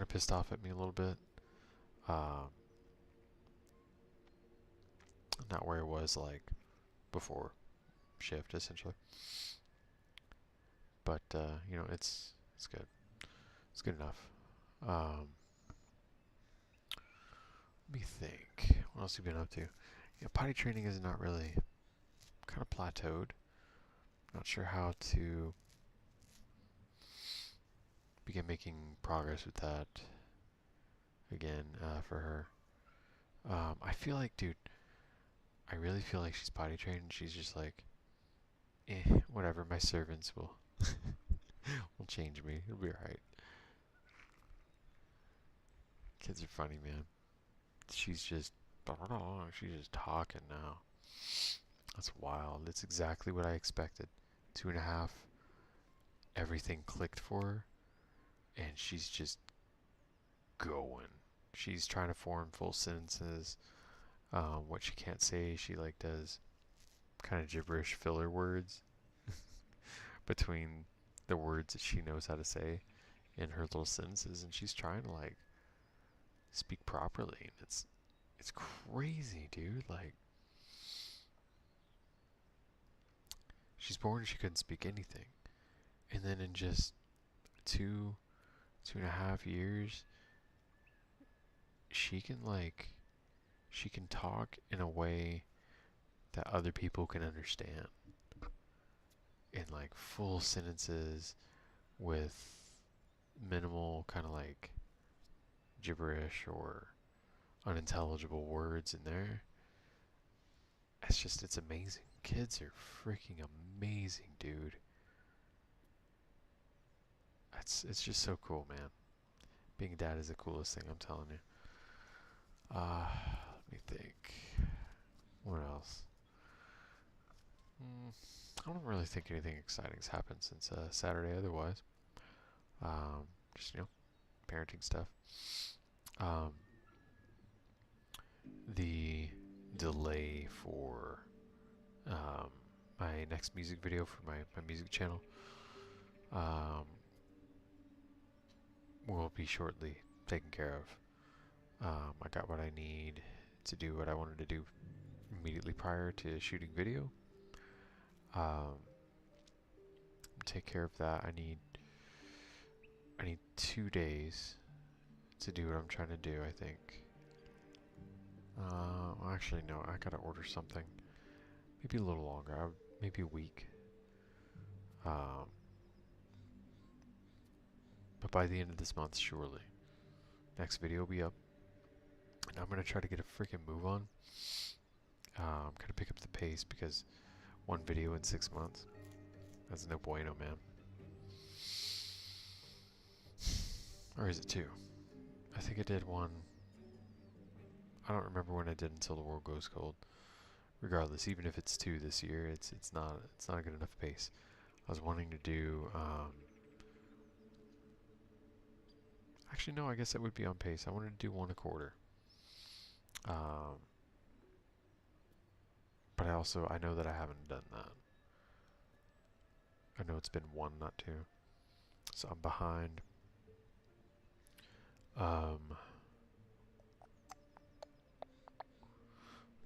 pissed off at me a little bit. Not where it was like before shift, essentially. But you know, it's good. It's good enough. Let me think. What else have you been up to? Yeah, potty training is not really kind of plateaued. Not sure how to begin making progress with that again for her. I feel like, dude, I really feel like she's potty trained and she's just like, whatever, my servants will will change me. It'll be alright. Kids are funny, man. She's just talking now. That's wild. It's exactly what I expected. 2.5. Everything clicked for her, and she's just going. She's trying to form full sentences. What she can't say, she like does kind of gibberish filler words between the words that she knows how to say in her little sentences, and she's trying to like speak properly, and it's crazy, dude. Like, she's born and she couldn't speak anything, and then in just 2.5 years, she can talk in a way that other people can understand, in like full sentences with minimal kind of like gibberish or unintelligible words in there. It's amazing. Kids are freaking amazing, dude. It's just so cool, man. Being a dad is the coolest thing, I'm telling you. Let me think. What else? I don't really think anything exciting's happened since Saturday otherwise. Just, you know, parenting stuff. The delay for my next music video for my music channel will be shortly taken care of. I got what I need to do what I wanted to do immediately prior to shooting video. Take care of that. I need 2 days to do what I'm trying to do, I think. Actually, no, I gotta order something. Maybe a little longer, maybe a week. But by the end of this month, surely. Next video will be up. And I'm gonna try to get a freaking move on. I'm gonna pick up the pace because 1 video in 6 months. That's no bueno, man. Or is it 2? I think I did 1. I don't remember when I did Until the World Goes Cold. Regardless, even if it's 2 this year, it's not a good enough pace. I was wanting to do actually no, I guess that would be on pace. I wanted to do 1 a quarter. But I know that I haven't done that. I know it's been 1, not 2. So I'm behind.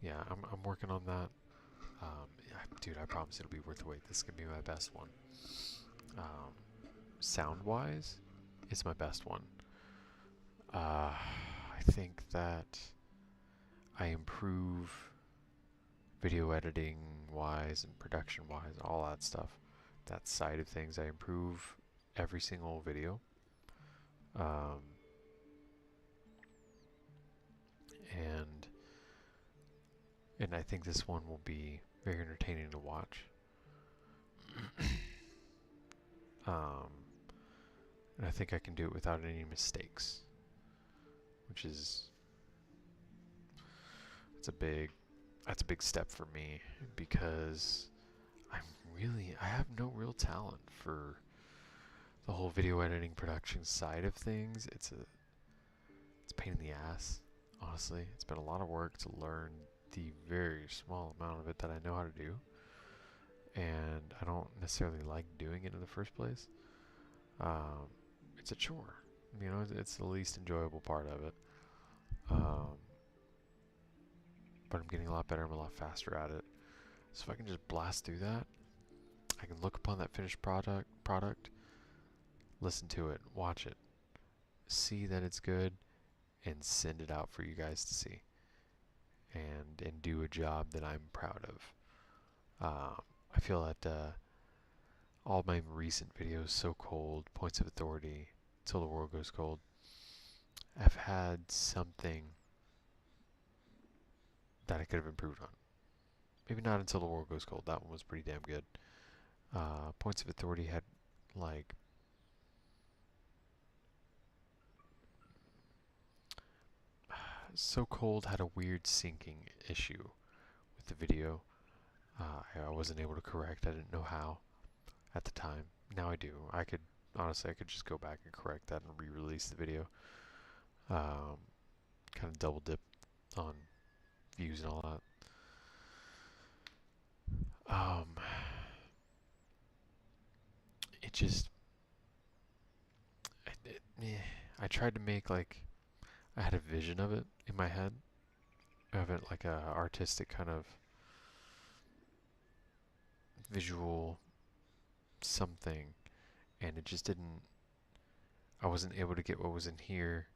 Yeah, I'm working on that. Dude, I promise it'll be worth the wait. This is gonna be my best one. Sound-wise, it's my best one. I think that I improve video editing wise and production wise, all that stuff. That side of things, I improve every single video. And I think this one will be very entertaining to watch. And I think I can do it without any mistakes, which is that's a big step for me, because I have no real talent for the whole video editing production side of things. It's a pain in the ass, honestly. It's been a lot of work to learn the very small amount of it that I know how to do. And I don't necessarily like doing it in the first place. It's a chore. You know, it's the least enjoyable part of it. But I'm getting a lot better. I'm a lot faster at it. So if I can just blast through that, I can look upon that finished product, listen to it, watch it, see that it's good, and send it out for you guys to see, and do a job that I'm proud of. I feel that all my recent videos, So Cold, Points of Authority, Till the World Goes Cold, have had something that I could have improved on. Maybe not Until the World Goes Cold. That one was pretty damn good. Points of Authority had, like, So Cold had a weird syncing issue with the video. I wasn't able to correct. I didn't know how at the time. Now I do. Honestly, I could just go back and correct that and re-release the video. Kind of double dip on views and all that. It just, I tried to make, like, I had a vision of it in my head, of it like a artistic kind of visual something, and it just didn't, I wasn't able to get what was in here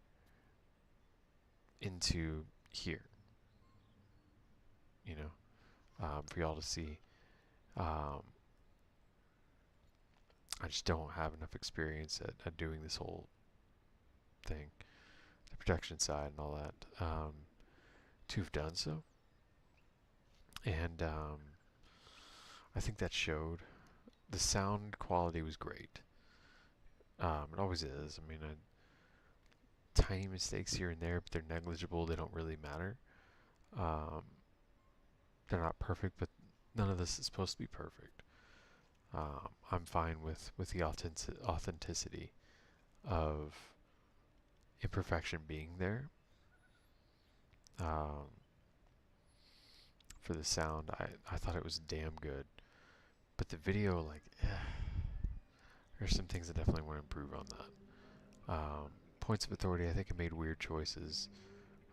into here, you know, for y'all to see. I just don't have enough experience at doing this whole thing, the production side and all that, to have done so. And I think that showed. The sound quality was great. It always is. I mean, tiny mistakes here and there, but they're negligible. They don't really matter. They're not perfect, but none of this is supposed to be perfect. I'm fine with the authenticity of imperfection being there. For the sound, I thought it was damn good. But the video, like, there's some things I definitely want to improve on that. Points of Authority, I think I made weird choices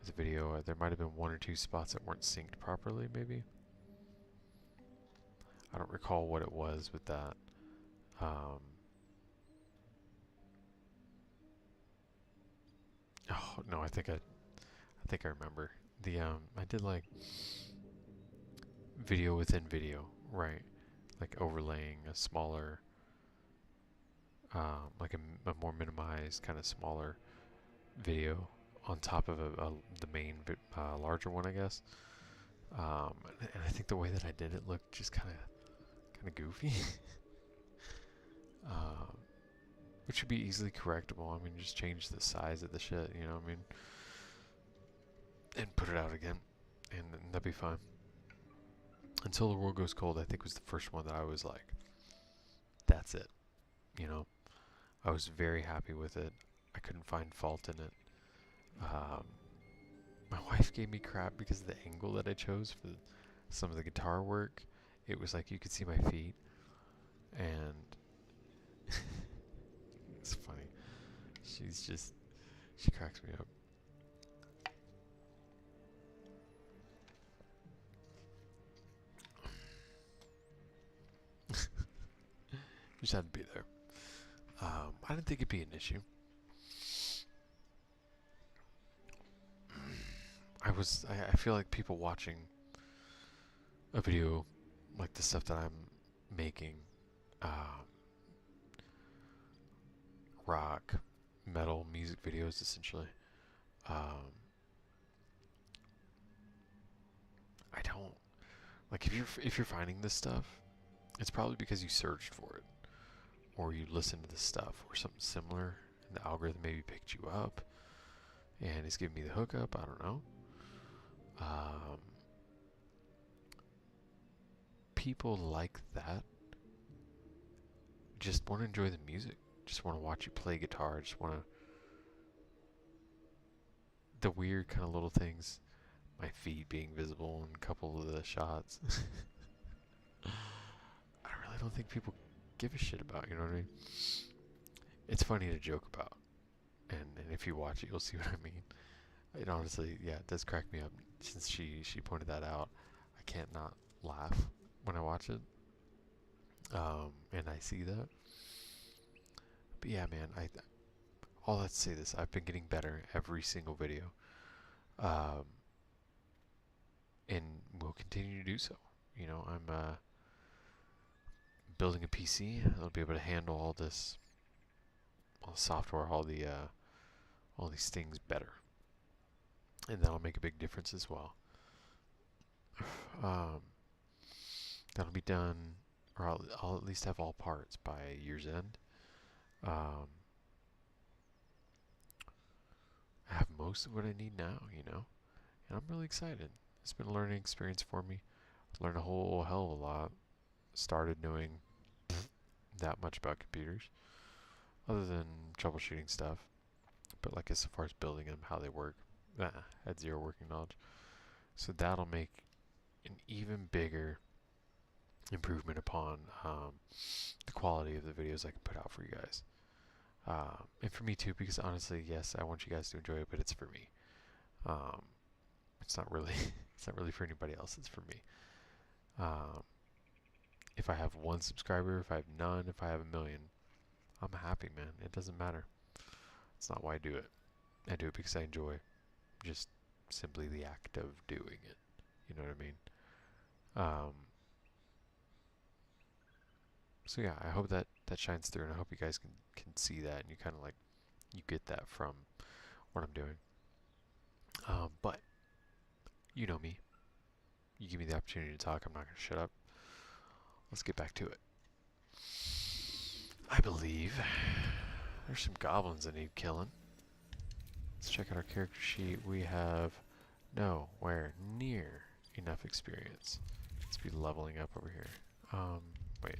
with the video. There might have been one or two spots that weren't synced properly, maybe. I don't recall what it was with that. Oh no, I think I remember. I did, like, video within video, right? Like overlaying a smaller, like a more minimized, kind of smaller video on top of the main larger one, I guess. And I think the way that I did it looked just kind of goofy. Which should be easily correctable. I mean, just change the size of the shit, you know what I mean? And put it out again, and that'd be fine. Until the World Goes Cold, I think, was the first one that I was like, that's it, you know? I was very happy with it. I couldn't find fault in it. My wife gave me crap because of the angle that I chose for some of the guitar work. It was like you could see my feet, and it's funny. She cracks me up. Just had to be there. I didn't think it'd be an issue. I feel like people watching a video like the stuff that I'm making, rock, metal, music videos, essentially. I don't like, if you're finding this stuff, it's probably because you searched for it, or you listened to this stuff, or something similar, and the algorithm maybe picked you up, and it's giving me the hookup. I don't know. People like that just want to enjoy the music, just want to watch you play guitar, just want to. the weird kind of little things. My feet being visible in a couple of the shots. I really don't think people give a shit about, you know what I mean? It's funny to joke about. And if you watch it, you'll see what I mean. It honestly, yeah, it does crack me up. Since she pointed that out, I can't not laugh when I watch it. And I see that. But yeah, man, all that to say this, I've been getting better every single video. And will continue to do so. You know, I'm building a PC that'll be able to handle all this, all the software, all these things better, and that'll make a big difference as well. That'll be done, or I'll at least have all parts by year's end. I have most of what I need now, you know, and I'm really excited. It's been a learning experience for me. Learned a whole hell of a lot. Started knowing that much about computers, other than troubleshooting stuff. But like as far as building them, how they work, had zero working knowledge. So that'll make an even bigger improvement upon the quality of the videos I can put out for you guys. And for me too, because honestly, yes, I want you guys to enjoy it, but it's for me. It's not really it's not really for anybody else, it's for me. If I have 1 subscriber, if I have none, if I have 1 million, I'm happy, man. It doesn't matter. It's not why I do it. I do it because I enjoy just simply the act of doing it. You know what I mean? So yeah, I hope that shines through, and I hope you guys can see that, and you kind of like, you get that from what I'm doing. But you know me. You give me the opportunity to talk, I'm not going to shut up. Let's get back to it. I believe there's some goblins that need killing. Let's check out our character sheet. We have nowhere near enough experience. Let's be leveling up over here. Wait.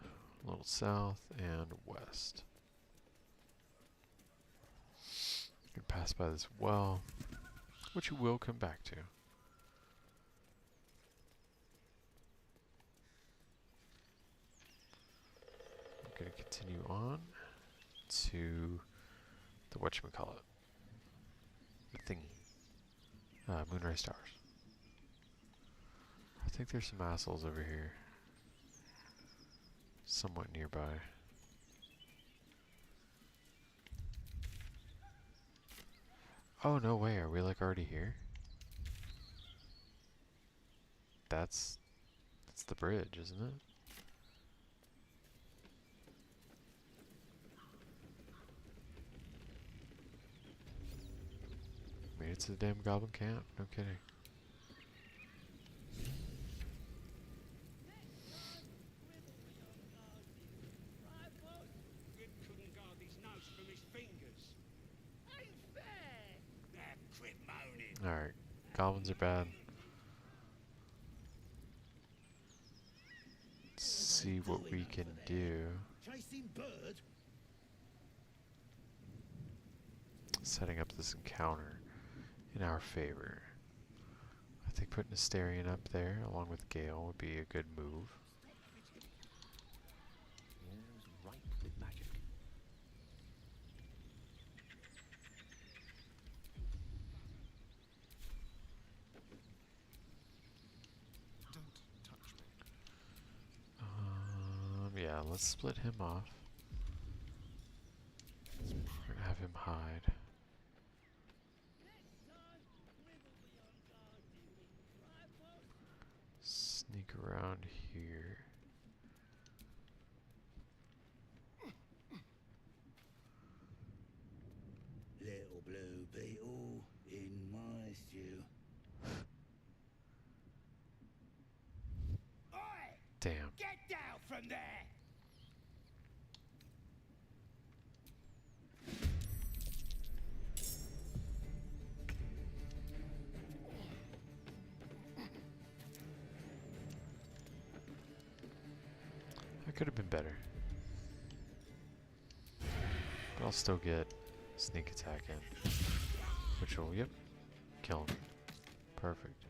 A little south and west. You can pass by this well, which you will come back to. I'm going to continue on to the whatchamacallit, the thingy, Moonrise Towers. I think there's some assholes over here, somewhat nearby. Oh, no way, are we like already here? That's the bridge, isn't it? Made it to the damn Goblin Camp, no kidding. Alright, goblins are bad. Let's see what we can do. Setting up this encounter in our favor. I think putting Asterion up there along with Gale would be a good move. Yeah, let's split him off. We're gonna have him hide. Sneak around here.
Little blue beetle in my stew.
Damn.
Get down from there!
That could have been better. But I'll still get sneak attack in. Which will, yep, kill him. Perfect.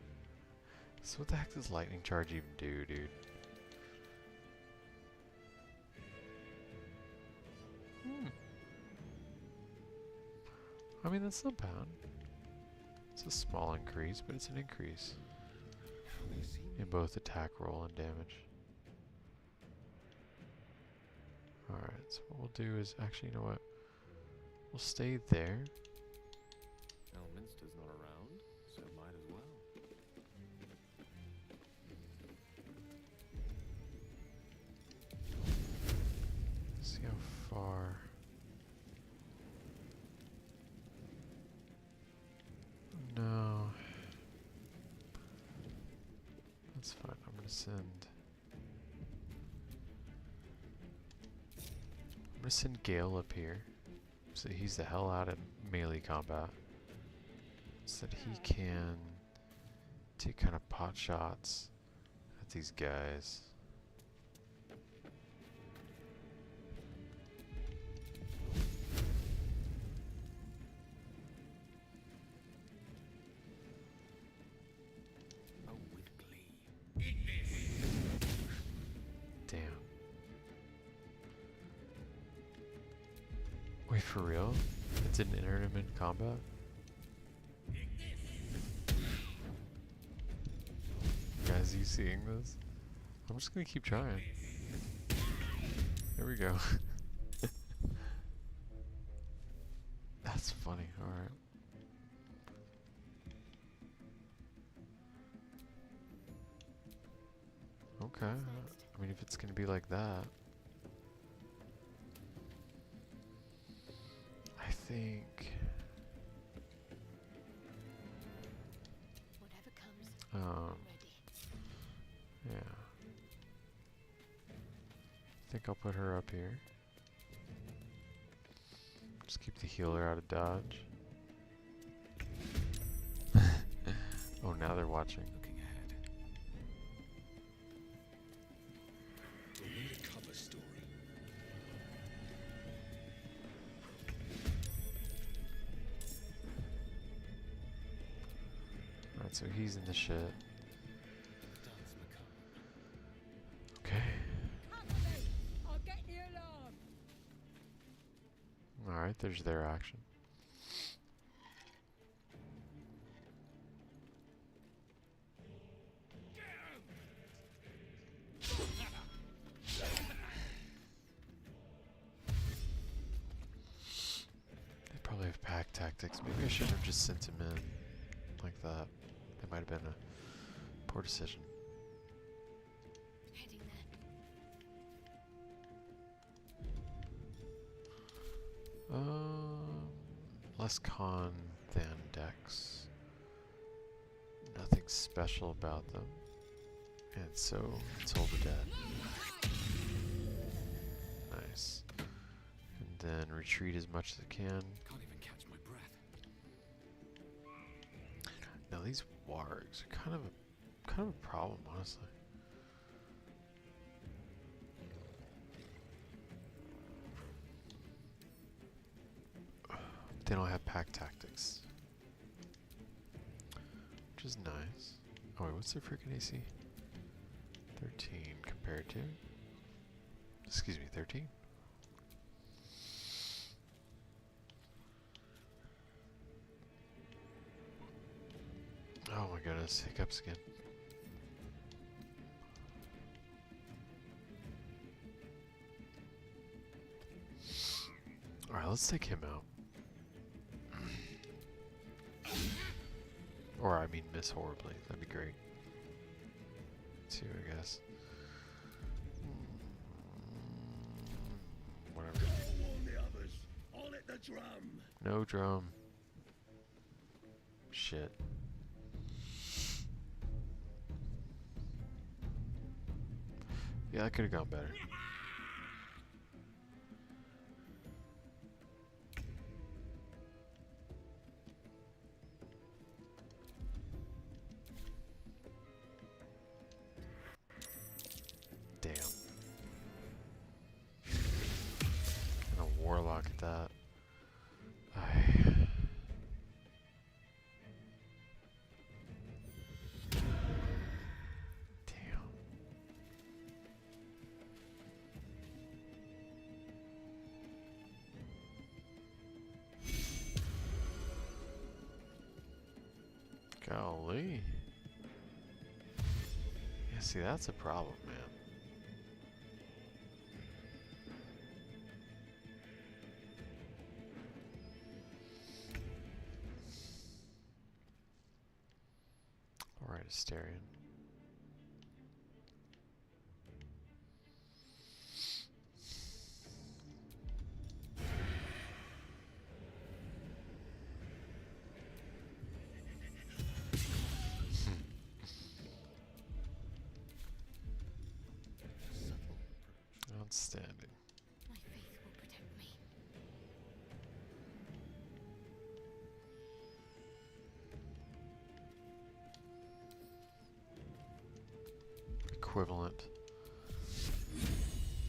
So what the heck does lightning charge even do, dude? I mean, that's not bad. It's a small increase, but it's an increase in both attack roll and damage. Alright, so what we'll do is, actually, you know what? We'll stay there.
Elminster's not around, so might as well.
See how far. No. That's fine. I'm gonna send Gale up here, so he's the hell out of melee combat, so that he can take kind of pot shots at these guys. Damn. Wait, for real? It didn't enter him in combat? Guys, are you seeing this? I'm just gonna keep trying. There we go. That's funny, alright. Okay, I mean, if it's gonna be like that, I think.
Whatever comes,
Yeah. I think I'll put her up here. Just keep the healer out of dodge. Oh, now they're watching.
Looking ahead. We'll need a cover story.
Alright, so he's in the shit. Okay.
I'll get the alarm.
Alright, there's their action. They probably have pack tactics. Maybe I should have just sent him in like that. That might have been a poor decision.
heading there.
Less con than dex. Nothing special about them. And so, Soul the Dead. Nice. And then retreat as much as I can.
Can't even catch my breath.
Now these wargs are kind of a problem, honestly. They don't have pack tactics, which is nice. Oh wait, what's their freaking AC? 13 compared to? Excuse me, 13? Oh my goodness, hiccups again. Alright, let's take him out. Or, I mean, miss horribly. That'd be great. Two, I guess. Whatever.
Warn the others. I'll hit the drum.
No drum. Shit. Yeah, that could have gone better. Damn. And a warlock at that. Golly. Yeah, see, that's a problem, man. Alright, Asterion. Outstanding.
My faith will protect me.
Equivalent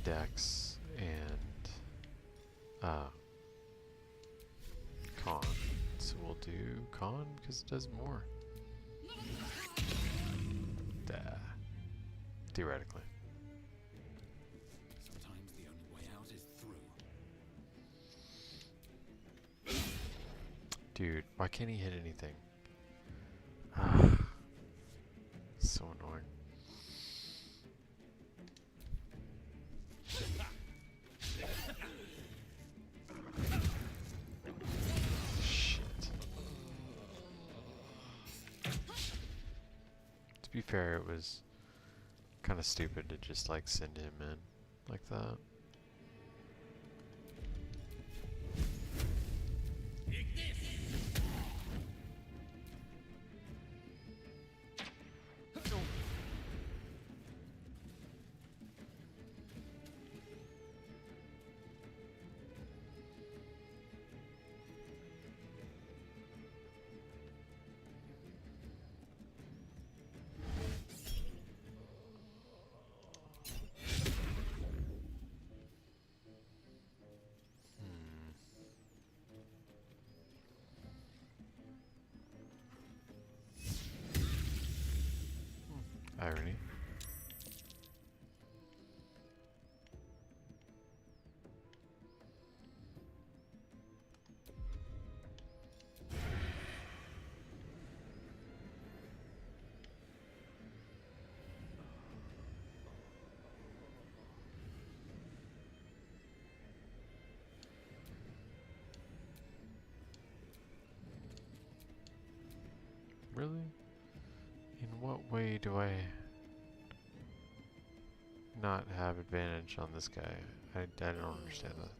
dex and con. So we'll do con because it does more. Theoretically.
Sometimes the only way out is through.
Dude, why can't he hit anything? So annoying. Shit. To be fair, it was kind of stupid to just like send him in like that. Irony. Really? In what way do I not have advantage on this guy? I don't understand that.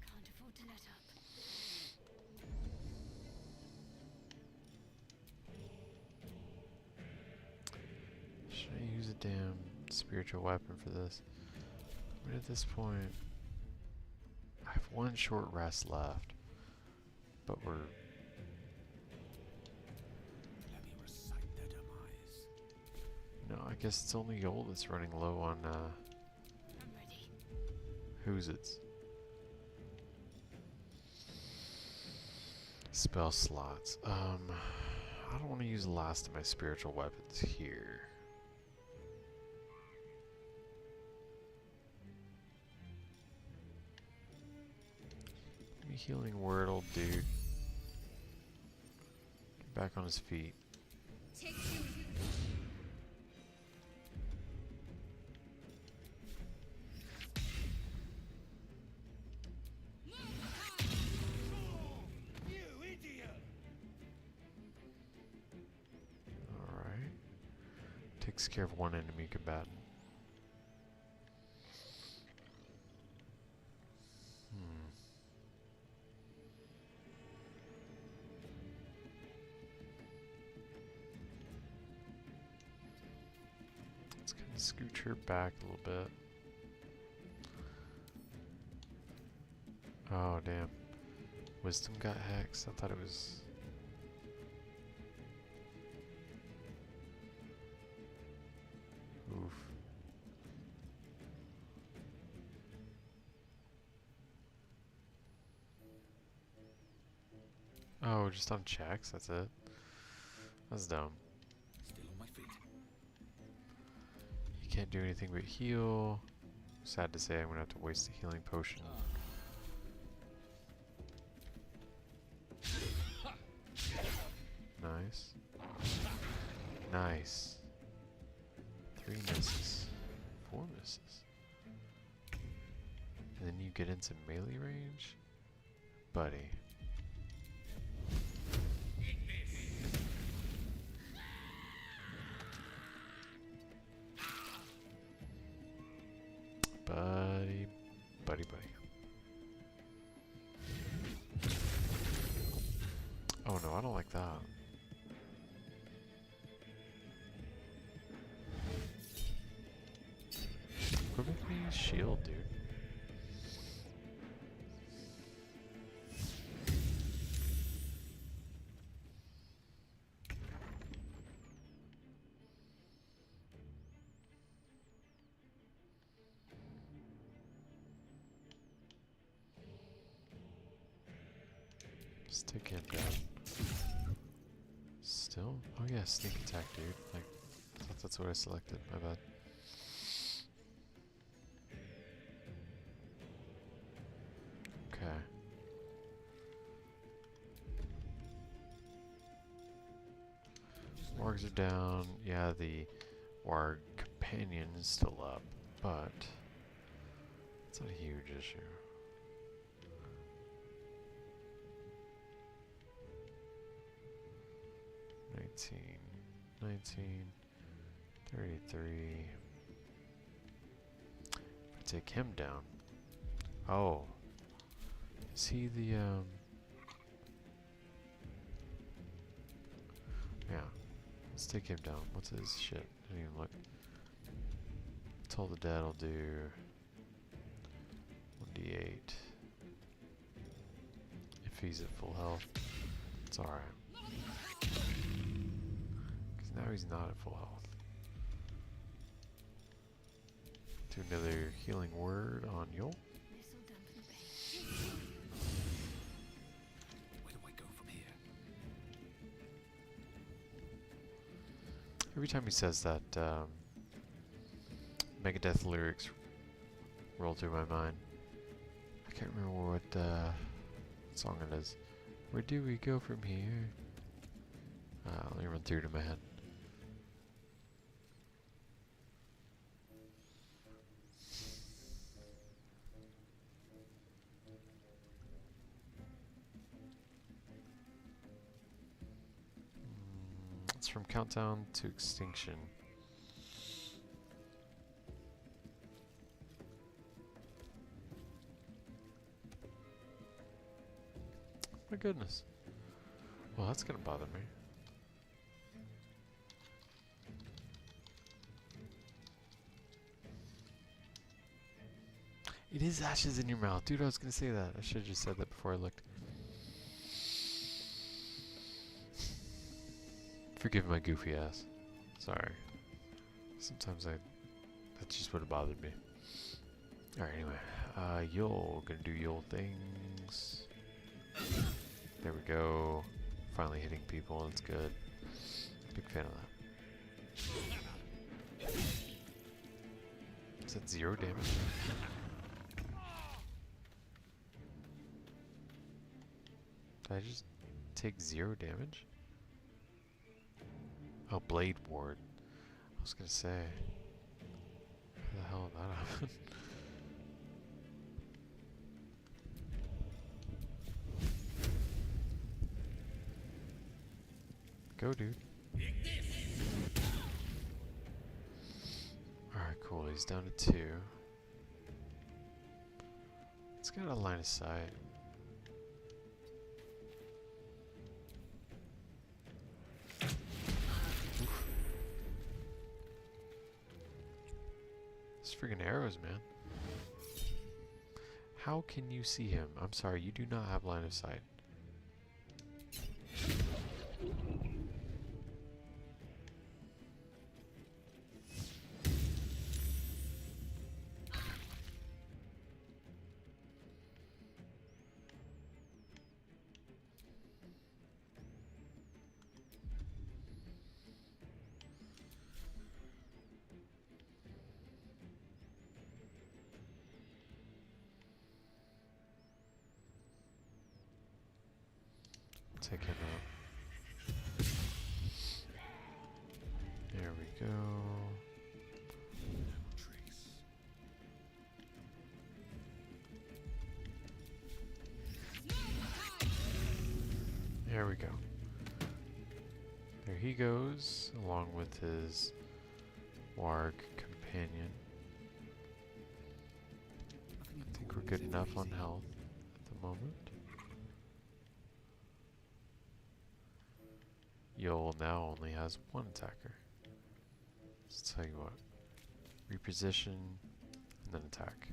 Can't afford to let up.
Should I use a damn spiritual weapon for this? But at this point, I have one short rest left, but we're...
Let me recite their demise.
No, I guess it's only Yol that's running low on,
I'm ready.
who's it's? Spell slots. I don't want to use the last of my spiritual weapons here. Give me healing word, old dude. Get back on his feet.
Take you.
Alright. Takes care of one enemy combatant. Let's kind of scooch her back a little bit. Oh, damn. Wisdom got hexed. I thought it was... Oof. Oh, just on checks, that's it. That's dumb.
Still on my feet.
You can't do anything but heal. Sad to say, I'm gonna have to waste a healing potion. Nice. Nice. 3 misses. 4 misses. And then you get into melee range? Buddy. Buddy, buddy, buddy. Oh no, I don't like that. Equip me shield, dude. Stick him down. Still? Oh yeah, sneak attack, dude. Like, I thought that's what I selected. My bad. Okay. Wargs are down. Yeah, the Warg companion is still up, but it's not a huge issue. 19, 33. If I take him down. Oh. Is he the, yeah. Let's take him down. What's his shit? I didn't even look. Toll the Dead will do 1d8. If he's at full health, it's alright. Because now he's not at full health. Do another healing word on Yul.
Where do I go from here?
Every time he says that, Megadeth lyrics roll through my mind. I can't remember what song it is. Where do we go from here? Let me run through to my head. It's from Countdown to Extinction. My goodness. Well, that's gonna bother me. It is ashes in your mouth. Dude, I was gonna say that. I should have just said that before I looked. Forgive my goofy ass. Sorry. Sometimes that just would have bothered me. Alright, anyway. Yul, gonna do Yul things. There we go. Finally hitting people, that's good. Big fan of that. Is that 0 damage? Did I just take 0 damage? Oh, Blade Ward. I was gonna say. How the hell did that happen? Go, dude. Alright, cool. He's down to 2. It's got a line of sight. Oof. These friggin' arrows, man. How can you see him? I'm sorry, you do not have line of sight. take him out. There we go. There we go. There he goes, along with his warg companion. I think we're good enough on health at the moment. Yol now only has one attacker. Let's tell you what. Reposition and then attack.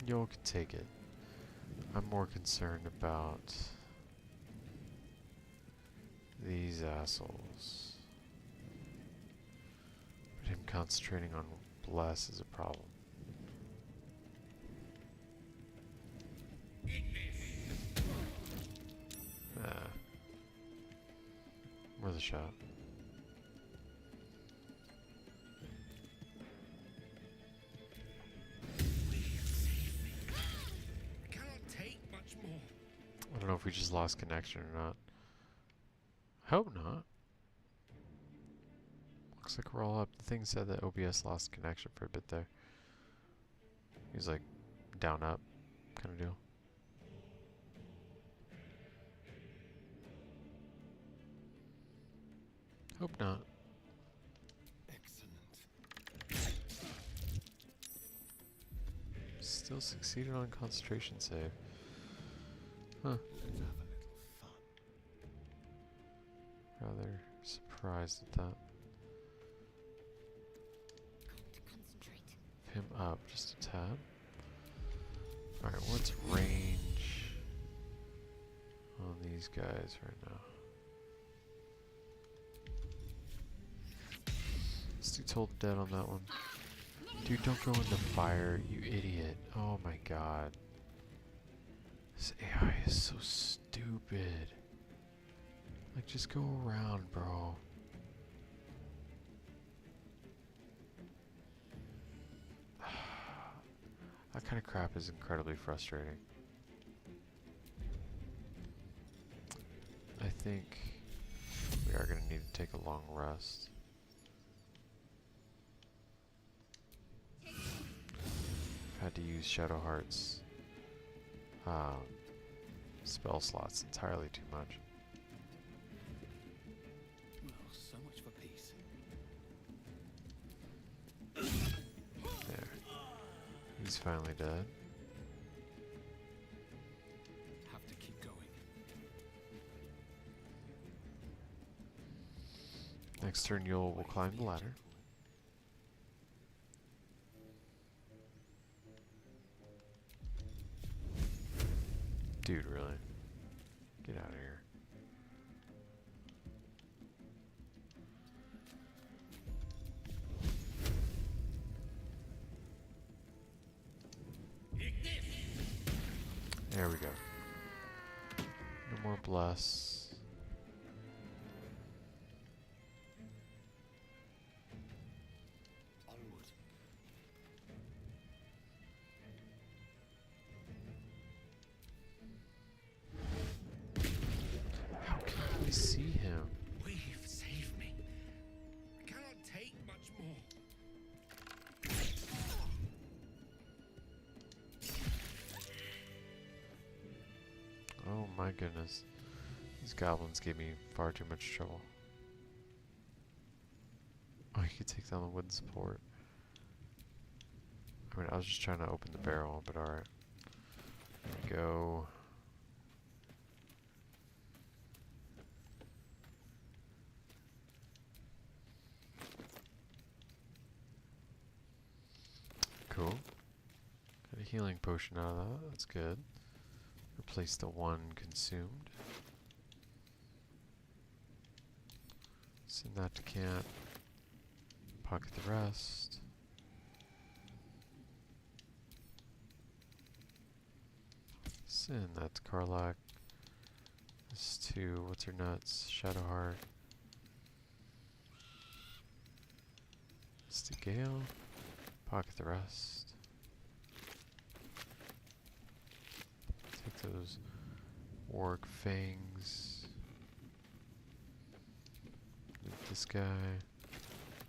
Yol can take it. I'm more concerned about these assholes. But him concentrating on bless is a problem. Worth a shot. I don't know if we just lost connection or not. Hope not. Looks like we're all up. The thing said that OBS lost connection for a bit there. He was like down up kind of deal. Hope not.
Excellent.
Still succeeded on concentration save. Huh.
Let's have a little fun.
Rather surprised at that. Him up just a tad. Alright, what's range on these guys right now? Let's do Toll the Dead on that one. Dude, don't go in the fire, you idiot. Oh my god. This AI is so stupid. Like, just go around, bro. That kind of crap is incredibly frustrating. I think we are going to need to take a long rest. I've had to use Shadowheart's spell slots entirely too much.
Well, so much for peace.
There. He's finally dead.
Have to keep going.
Next turn, Yul will climb the ladder. Dude, really? Get out of here. There we go. No more bless.
Onward.
How can we see him?
We've saved me. I cannot take much more.
Oh my goodness. These goblins gave me far too much trouble. Oh, you could take down the wooden support. I mean, I was just trying to open the barrel, but alright. There we go. Cool. Got a healing potion out of that. That's good. Replace the one consumed. Send that to camp. Pocket the rest. Send that to Karlach. lives to what's her nuts? Shadowheart. Let's do Gale. Pocket the rest. Take those Warg Fangs. Loot this guy.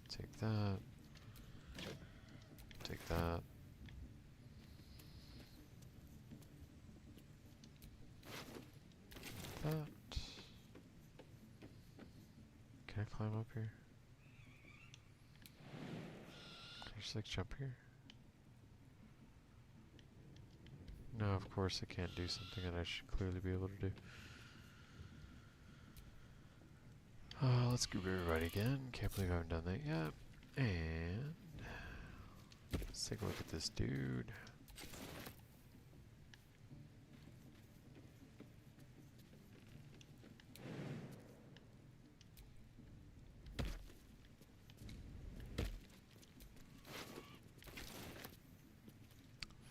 Take that. Take that. That. Can I climb up here? Can I just like jump here? No, of course I can't do something that I should clearly be able to do. Let's group everybody again. Can't believe I haven't done that yet. And let's take a look at this dude.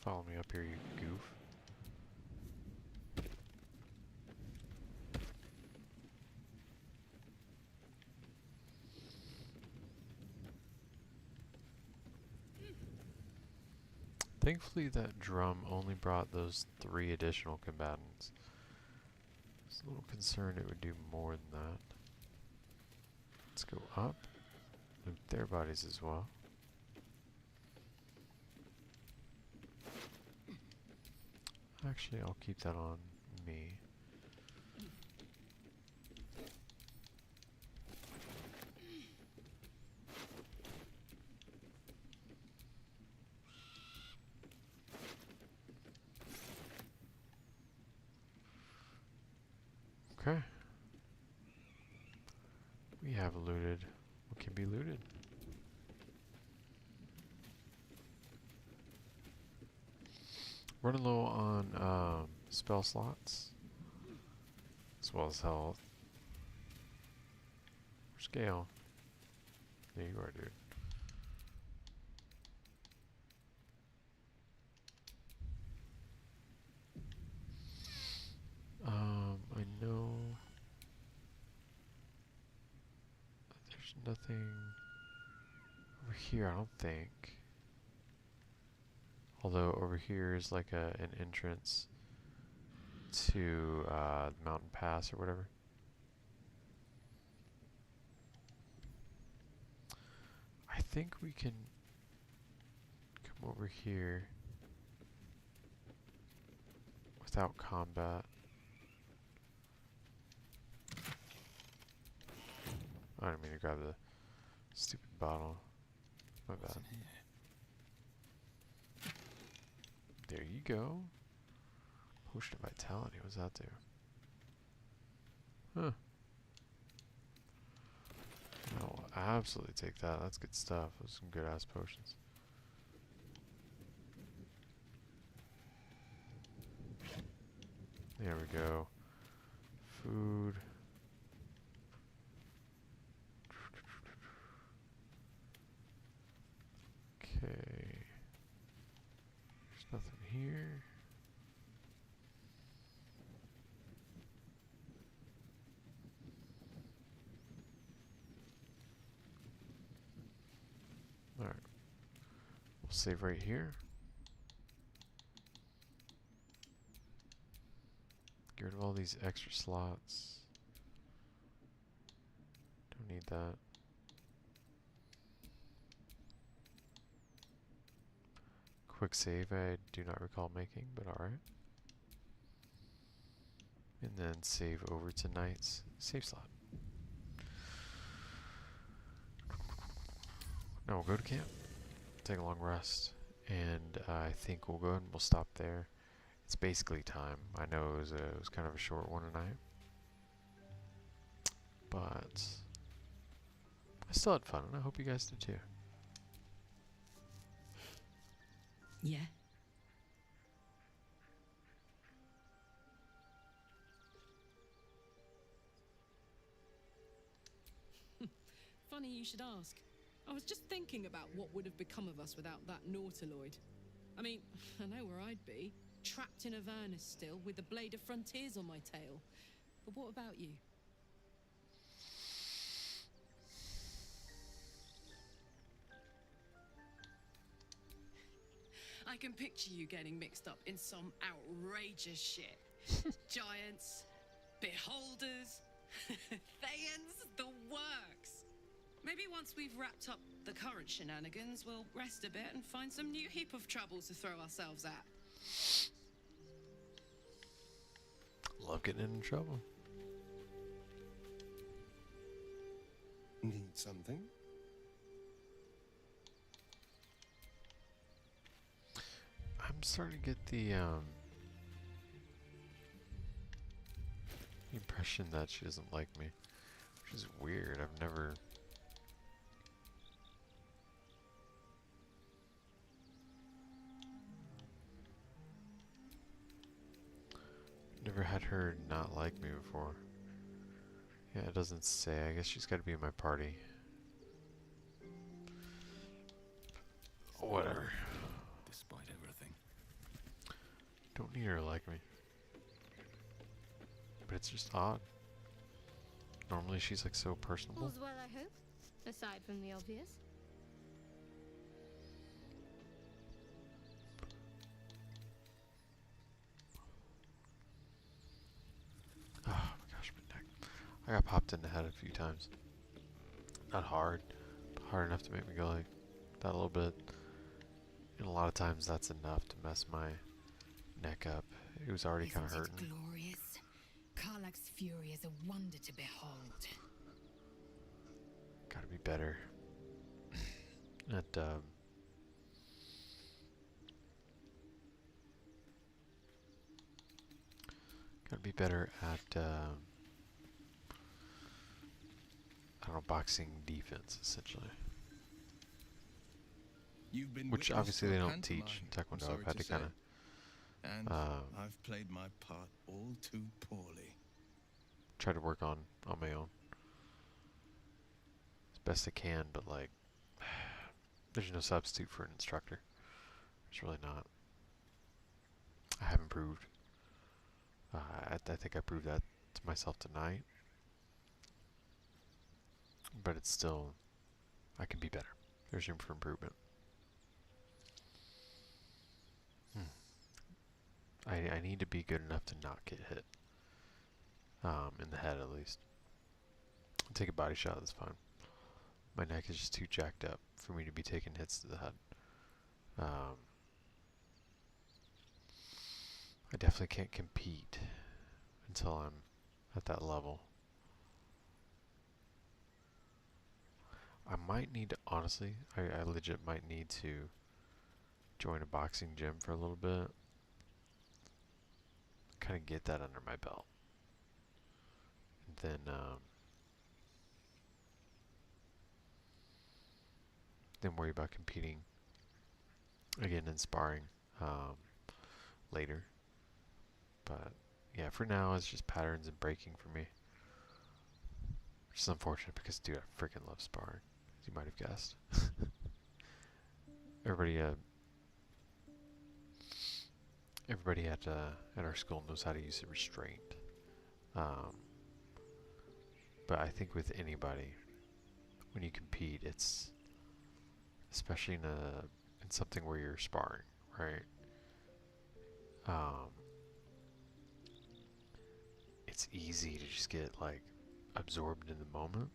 Follow me up here, you goof. Thankfully that drum only brought those 3 additional combatants. I was a little concerned it would do more than that. Let's go up, loot their bodies as well. Actually, I'll keep that on me. Okay. We have looted what can be looted. Running low on spell slots, as well as health. Where's Gale? There you are, dude. I know there's nothing over here, I don't think. Although over here is like an entrance to the mountain pass or whatever. I think we can come over here without combat. I didn't mean to grab the stupid bottle. My bad. There you go. Potion of Vitality, what's that do? Huh. I will absolutely take that. That's good stuff. Those are some good ass potions. There we go. Food. Okay. There's nothing here. Alright. We'll save right here. Get rid of all these extra slots. Don't need that. Quick save I do not recall making, but alright. And then save over to Knight's save slot. Now we'll go to camp, take a long rest, and I think we'll go and we'll stop there. It's basically time. I know it was kind of a short one tonight, but I still had fun, and I hope you guys did too.
Yeah.
Funny you should ask. I was just thinking about what would have become of us without that Nautiloid. I mean, I know where I'd be. Trapped in Avernus still, with the Blade of Frontiers on my tail. But what about you? I can picture you getting mixed up in some outrageous shit. Giants, beholders, Thayans, the works. Maybe once we've wrapped up the current shenanigans, we'll rest a bit and find some new heap of trouble to throw ourselves at.
Love getting in trouble.
Need something?
I'm starting to get the impression that she doesn't like me, which is weird. I've never had her not like me before. Yeah, it doesn't say. I guess she's got to be in my party. Whatever.
Despite everything.
Don't need her to like me. But it's just odd. Normally she's like so personable.
All's well, I hope, aside from the obvious.
Oh my gosh, my neck. I got popped in the head a few times. Not hard, but hard enough to make me go like that a little bit. And a lot of times that's enough to mess my neck up. It was already kind of hurting.
Isn't it glorious? Karlach's fury is a wonder to behold.
Gotta be better at gotta be better at I don't know, boxing defense essentially.
You've been
Which
witness
obviously
to
they
a
don't
pantomime,
teach in
I'm
Taekwondo.
sorry
I've had to
say.
kind of
And I've played my part all too poorly.
try to work on my own as best I can, but like there's no substitute for an instructor. There's really not. I haven't proved. I think I proved that to myself tonight, but it's still, I can be better. There's room for improvement. I need to be good enough to not get hit. In the head at least. I'll take a body shot, that's fine. My neck is just too jacked up for me to be taking hits to the head. I definitely can't compete until I'm at that level. I might need to, honestly, I legit might need to join a boxing gym for a little bit. Kind of get that under my belt. And then worry about competing again in sparring later. But yeah, for now it's just patterns and breaking for me. Which is unfortunate because, dude, I freaking love sparring, as you might have guessed. Everybody at our school knows how to use a restraint. But I think with anybody, when you compete, it's especially in something where you're sparring, right? It's easy to just get like absorbed in the moment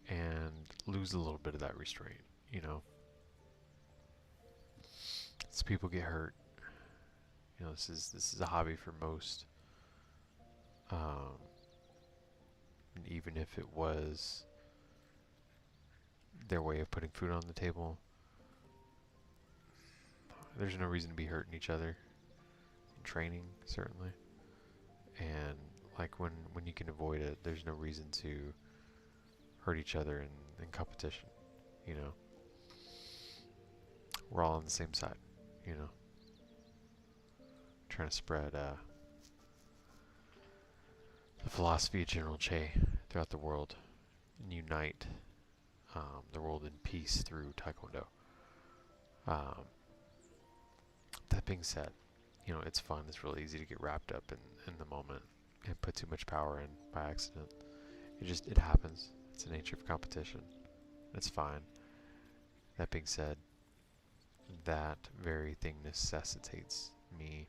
and lose a little bit of that restraint, you know? So people get hurt. You know, this is a hobby for most. And even if it was their way of putting food on the table, there's no reason to be hurting each other in training, certainly. And like when you can avoid it, there's no reason to hurt each other in competition, you know. We're all on the same side, you know. Trying to spread the philosophy of General Che throughout the world and unite the world in peace through Taekwondo. That being said, you know, it's fun. It's really easy to get wrapped up in the moment and put too much power in by accident. It happens. It's the nature of competition. It's fine. That being said, that very thing necessitates me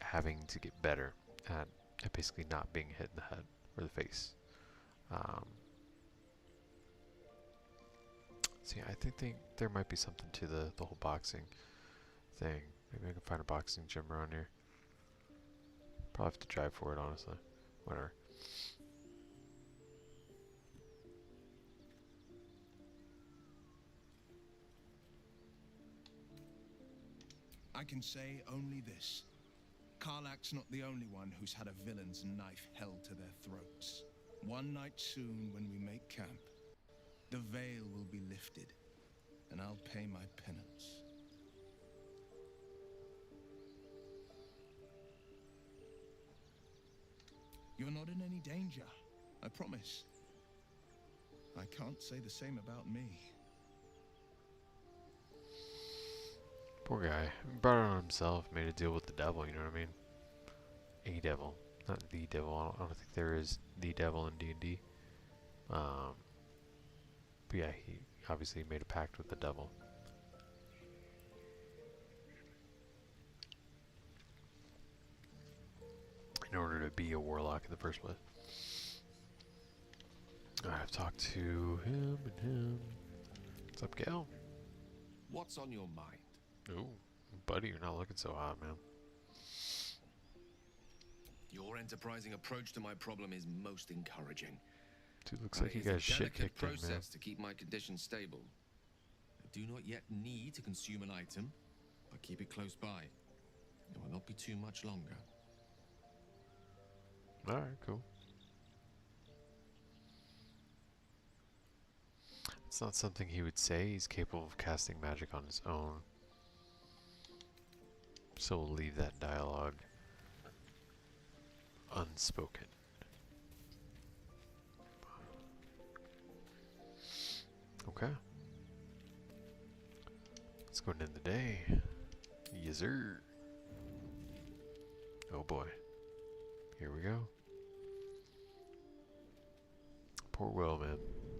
having to get better at basically not being hit in the head or the face. So yeah, I think there might be something to the whole boxing thing. Maybe I can find a boxing gym around here. Probably have to drive for it, honestly. Whatever.
I can say only this. Karlach's not the only one who's had a villain's knife held to their throats. One night soon, when we make camp, the veil will be lifted, and I'll pay my penance. You're not in any danger, I promise. I can't say the same about me.
Poor guy. Brought it on himself, made a deal with the devil, you know what I mean? A devil. Not the devil. I don't think there is the devil in D&D. But yeah, he obviously made a pact with the devil. In order to be a warlock in the first place. I've talked to him and him. What's up, Gale?
What's on your mind?
Ooh, buddy, you're not looking so hot, man.
Your enterprising approach to my problem is most encouraging.
Dude, looks like you guys shit kicked him, man.
It's a delicate process to keep my condition stable. I do not yet need to consume an item, but keep it close by. It will not be too much longer.
Alright, cool. It's not something he would say. He's capable of casting magic on his own. So we'll leave that dialogue unspoken. Okay. Let's go into the day. Yes, sir. Oh boy. Here we go. Poor Will, man.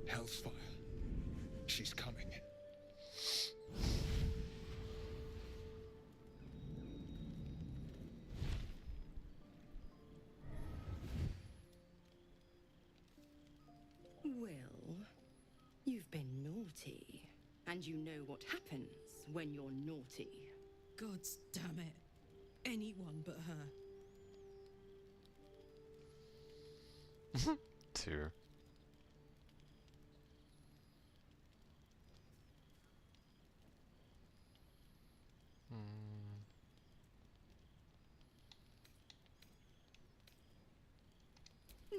Hell's fire. She's coming.
Will, you've been naughty. And you know what happens when you're naughty.
Gods damn it. Anyone but her.
Two.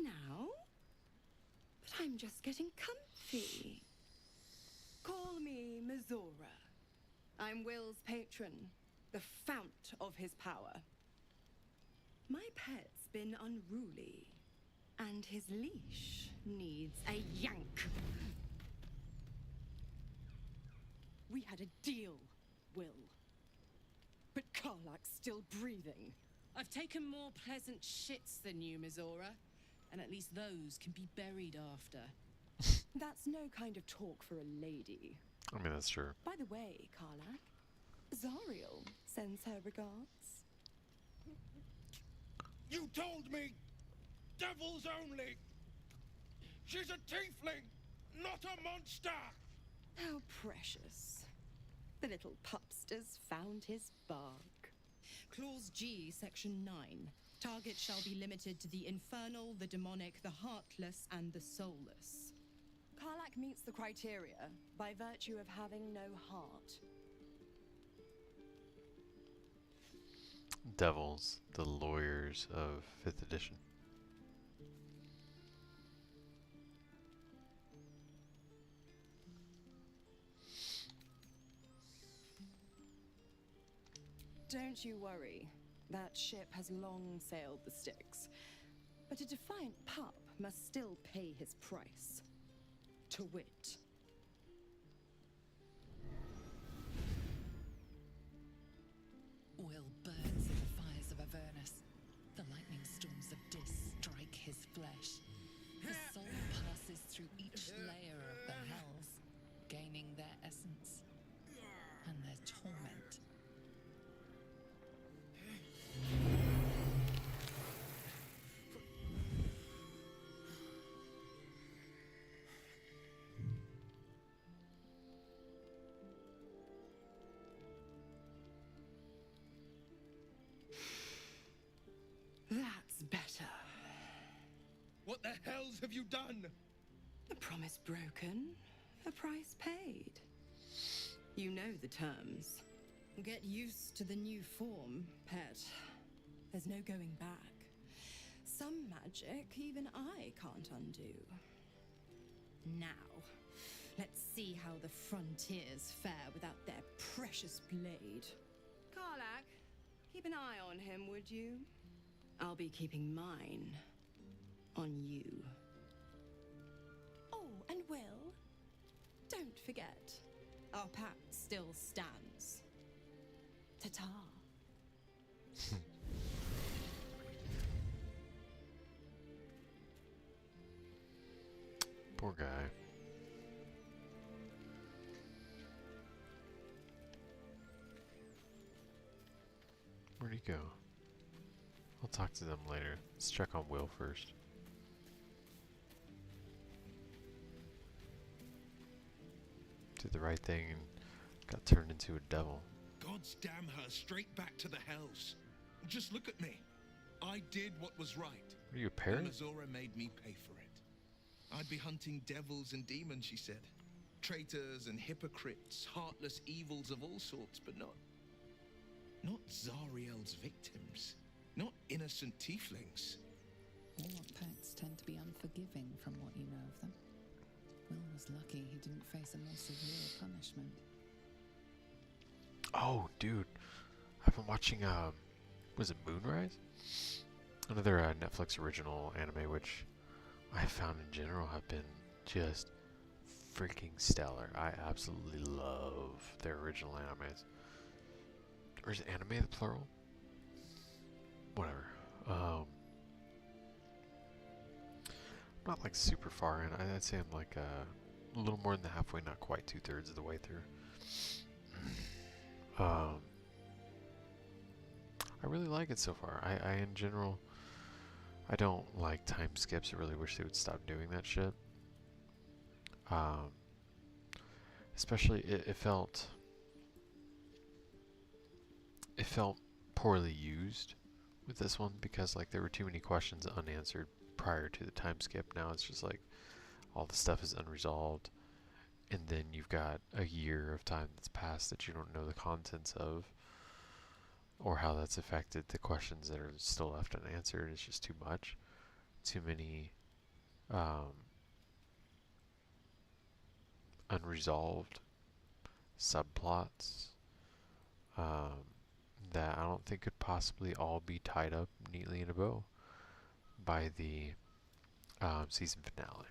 Now? But I'm just getting comfy. Call me Mizora. I'm Will's patron, the fount of his power. My pet's been unruly, and his leash needs a yank. We had a deal, Will. But Karlach's still breathing.
I've taken more pleasant shits than you, Mizora. And at least those can be buried after.
That's no kind of talk for a lady.
I mean, that's true.
By the way, Karlach, Zariel sends her regards.
You told me devils only. She's a tiefling, not a monster.
How precious. The little pupster's found his bark.
Clause G, Section 9. Target shall be limited to the infernal, the demonic, the heartless, and the soulless.
Karlach meets the criteria by virtue of having no heart.
Devils, the lawyers of 5th edition.
Don't you worry. That ship has long sailed the Styx. But a defiant pup must still pay his price. To wit.
Will burns in the fires of Avernus. The lightning storm
have you done?
A promise broken, a price paid. You know the terms.
Get used to the new form, pet. There's no going back. Some magic even I can't undo. Now, let's see how the frontiers fare without their precious blade.
Karlach, keep an eye on him, would you? I'll be keeping mine on you.
Oh, and Will, don't forget, our pact still stands. Ta-ta.
Poor guy. Where'd he go? I'll talk to them later. Let's check on Will first. Did the right thing and got turned into a devil.
God's damn her, straight back to the hells. Just look at me. I did what was right.
Are you a parrot?
And Mazora made me pay for it. I'd be hunting devils and demons, she said. Traitors and hypocrites, heartless evils of all sorts, but not Zariel's victims. Not innocent tieflings.
Warlock pacts tend to be unforgiving from what you know of them. Will was lucky he didn't face a more severe punishment.
Oh, dude. I've been watching, was it Moonrise? Another Netflix original anime, which I found in general have been just freaking stellar. I absolutely love their original animes. Or is anime the plural? Whatever. I'm not like super far in. I'd say I'm like a little more than the halfway, not quite 2/3 of the way through. I really like it so far. I in general, I don't like time skips. I really wish they would stop doing that shit. Especially it felt poorly used with this one because like there were too many questions unanswered prior to the time skip. Now it's just like all the stuff is unresolved, and then you've got a year of time that's passed that you don't know the contents of or how that's affected the questions that are still left unanswered. It's just too much. Too many unresolved subplots that I don't think could possibly all be tied up neatly in a bow by the season finale.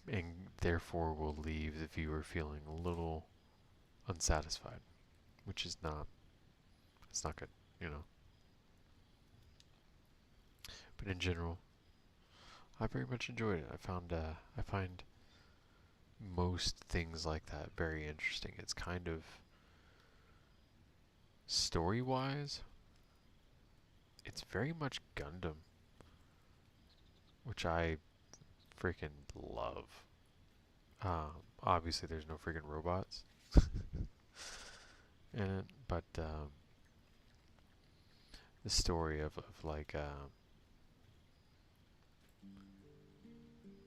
And therefore will leave the viewer feeling a little unsatisfied, which is not, it's not good, you know. But in general, I very much enjoyed it. I find most things like that very interesting. It's kind of story-wise, it's very much Gundam, which I freaking love. Obviously there's no freaking robots. But the story of like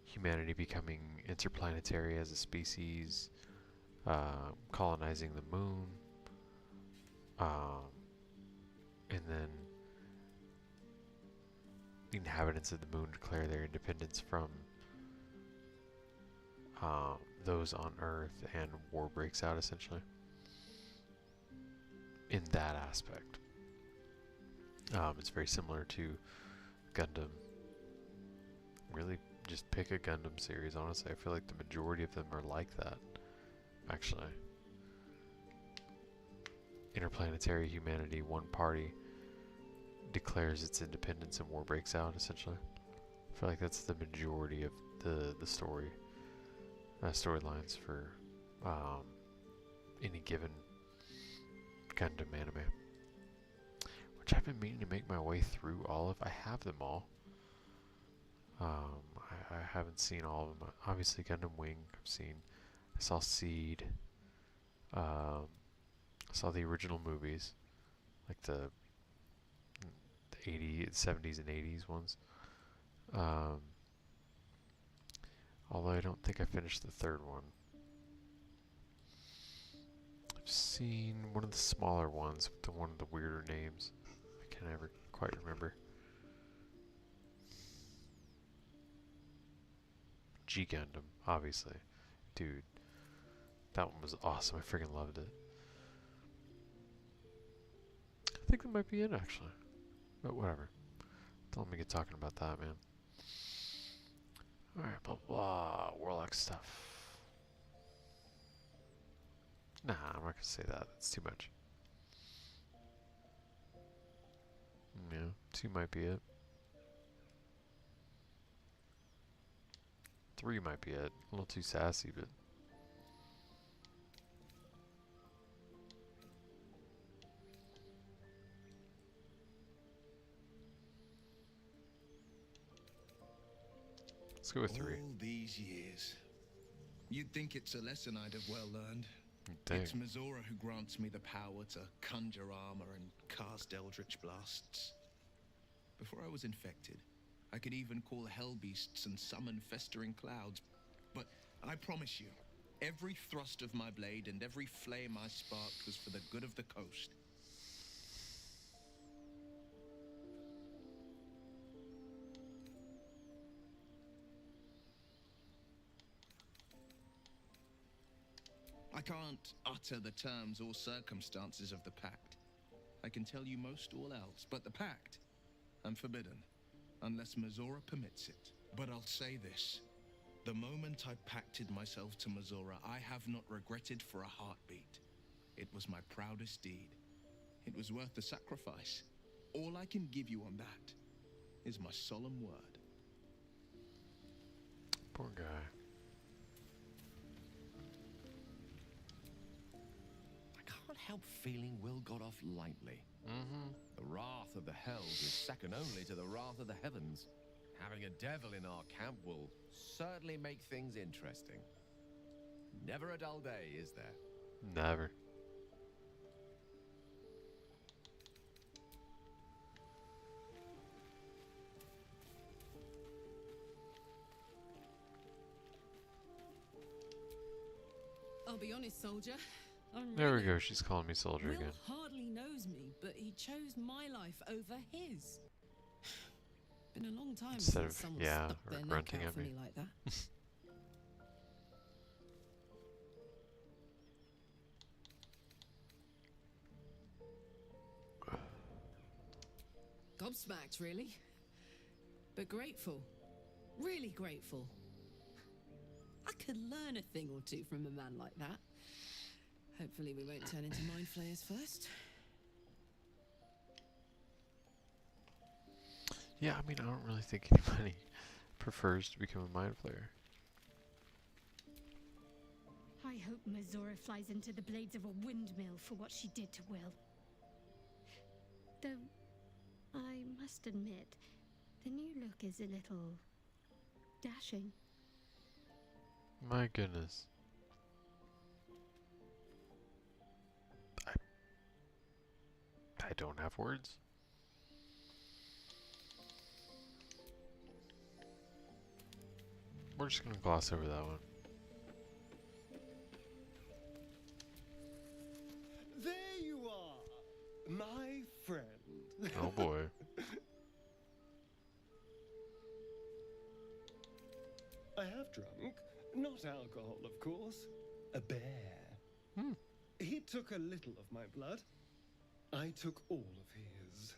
humanity becoming interplanetary as a species, colonizing the moon, and then the inhabitants of the moon declare their independence from those on Earth, and war breaks out essentially in that aspect. It's very similar to Gundam. Really, just pick a Gundam series, honestly. I feel like the majority of them are like that, actually. Interplanetary humanity, one party declares its independence and war breaks out, essentially. I feel like that's the majority of the storylines for any given Gundam anime. Which I've been meaning to make my way through all of. I have them all. I haven't seen all of them. Obviously Gundam Wing I've seen. I saw Seed. I saw the original movies. Like the 70s and 80s ones. Although I don't think I finished the third one. I've seen one of the smaller ones with one of the weirder names. I can't ever quite remember. G Gundam, obviously. Dude, that one was awesome. I freaking loved it. I think that might be it, actually. But whatever. Don't let me get talking about that, man. Alright, blah blah. Warlock stuff. Nah, I'm not gonna say that. That's too much. Yeah, 2 might be it. 3 might be it. A little too sassy, but... Let's go with 3.
All these years. You'd think it's a lesson I'd have well learned.
Dang.
It's Mizora who grants me the power to conjure armor and cast eldritch blasts. Before I was infected, I could even call hell beasts and summon festering clouds. But I promise you, every thrust of my blade and every flame I sparked was for the good of the coast. I can't utter the terms or circumstances of the pact. I can tell you most all else, but the pact, I'm forbidden, unless Mizora permits it. But I'll say this. The moment I pacted myself to Mizora, I have not regretted for a heartbeat. It was my proudest deed. It was worth the sacrifice. All I can give you on that is my solemn word.
Poor guy.
I can't help feeling Will got off lightly. The wrath of the hells is second only to the wrath of the heavens. Having a devil in our camp will certainly make things interesting. Never a dull day, is there?
Never.
I'll be honest, soldier.
There we go, she's calling me soldier
Will
again.
hardly knows me, but he chose my life over his. Been a long time
Instead
since
of,
someone
yeah,
stuck their neck
grunting
out
at
for
me.
me like that. Gobsmacked, really. But grateful. Really grateful. I could learn a thing or two from a man like that. Hopefully we won't turn into mind flayers first.
Yeah, I mean, I don't really think anybody prefers to become a mind flayer.
I hope Mizora flies into the blades of a windmill for what she did to Will. Though, I must admit, the new look is a little dashing.
My goodness. I don't have words. We're just gonna gloss over that one.
There you are, my friend.
Oh boy.
I have drunk, not alcohol, of course, a bear. He took a little of my blood. I took all of his.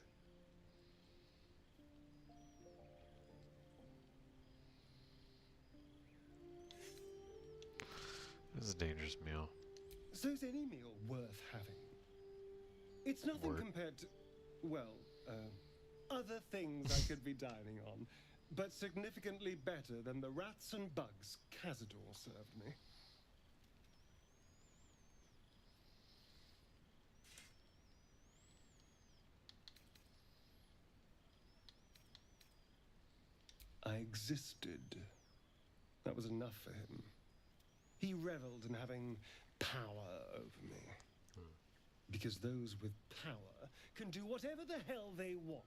This is a dangerous meal.
So's any meal worth having. It's nothing
Word.
compared to, well, other things I could be dining on, but significantly better than the rats and bugs Cazador served me. I existed. That was enough for him. He reveled in having power over me. Because those with power can do whatever the hell they want.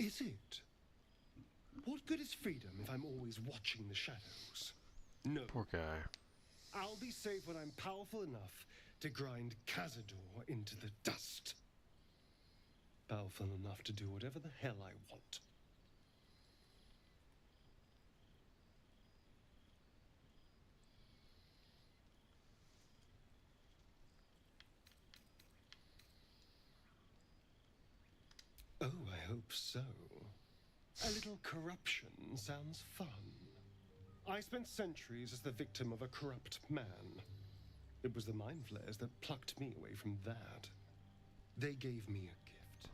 Is it? What good is freedom if I'm always watching the shadows? No.
Poor guy.
I'll be safe when I'm powerful enough to grind Cazador into the dust. Powerful enough to do whatever the hell I want. Oh, I hope so. A little corruption sounds fun. I spent centuries as the victim of a corrupt man. It was the mind flayers that plucked me away from that. They gave me a gift.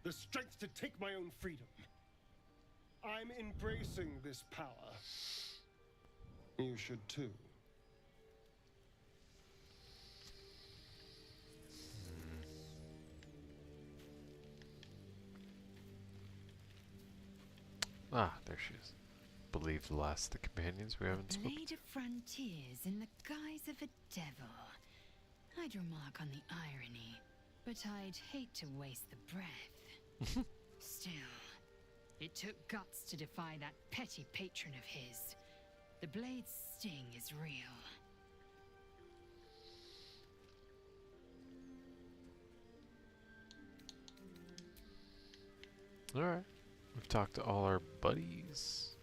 The strength to take my own freedom. I'm embracing this power. You should too.
Ah, there she is. Believe the last of the companions we haven't spoken.
Blade of frontiers in the guise of a devil. I'd remark on the irony, but I'd hate to waste the breath. Still, it took guts to defy that petty patron of his. The blade's sting is real.
Alright. We've talked to all our buddies.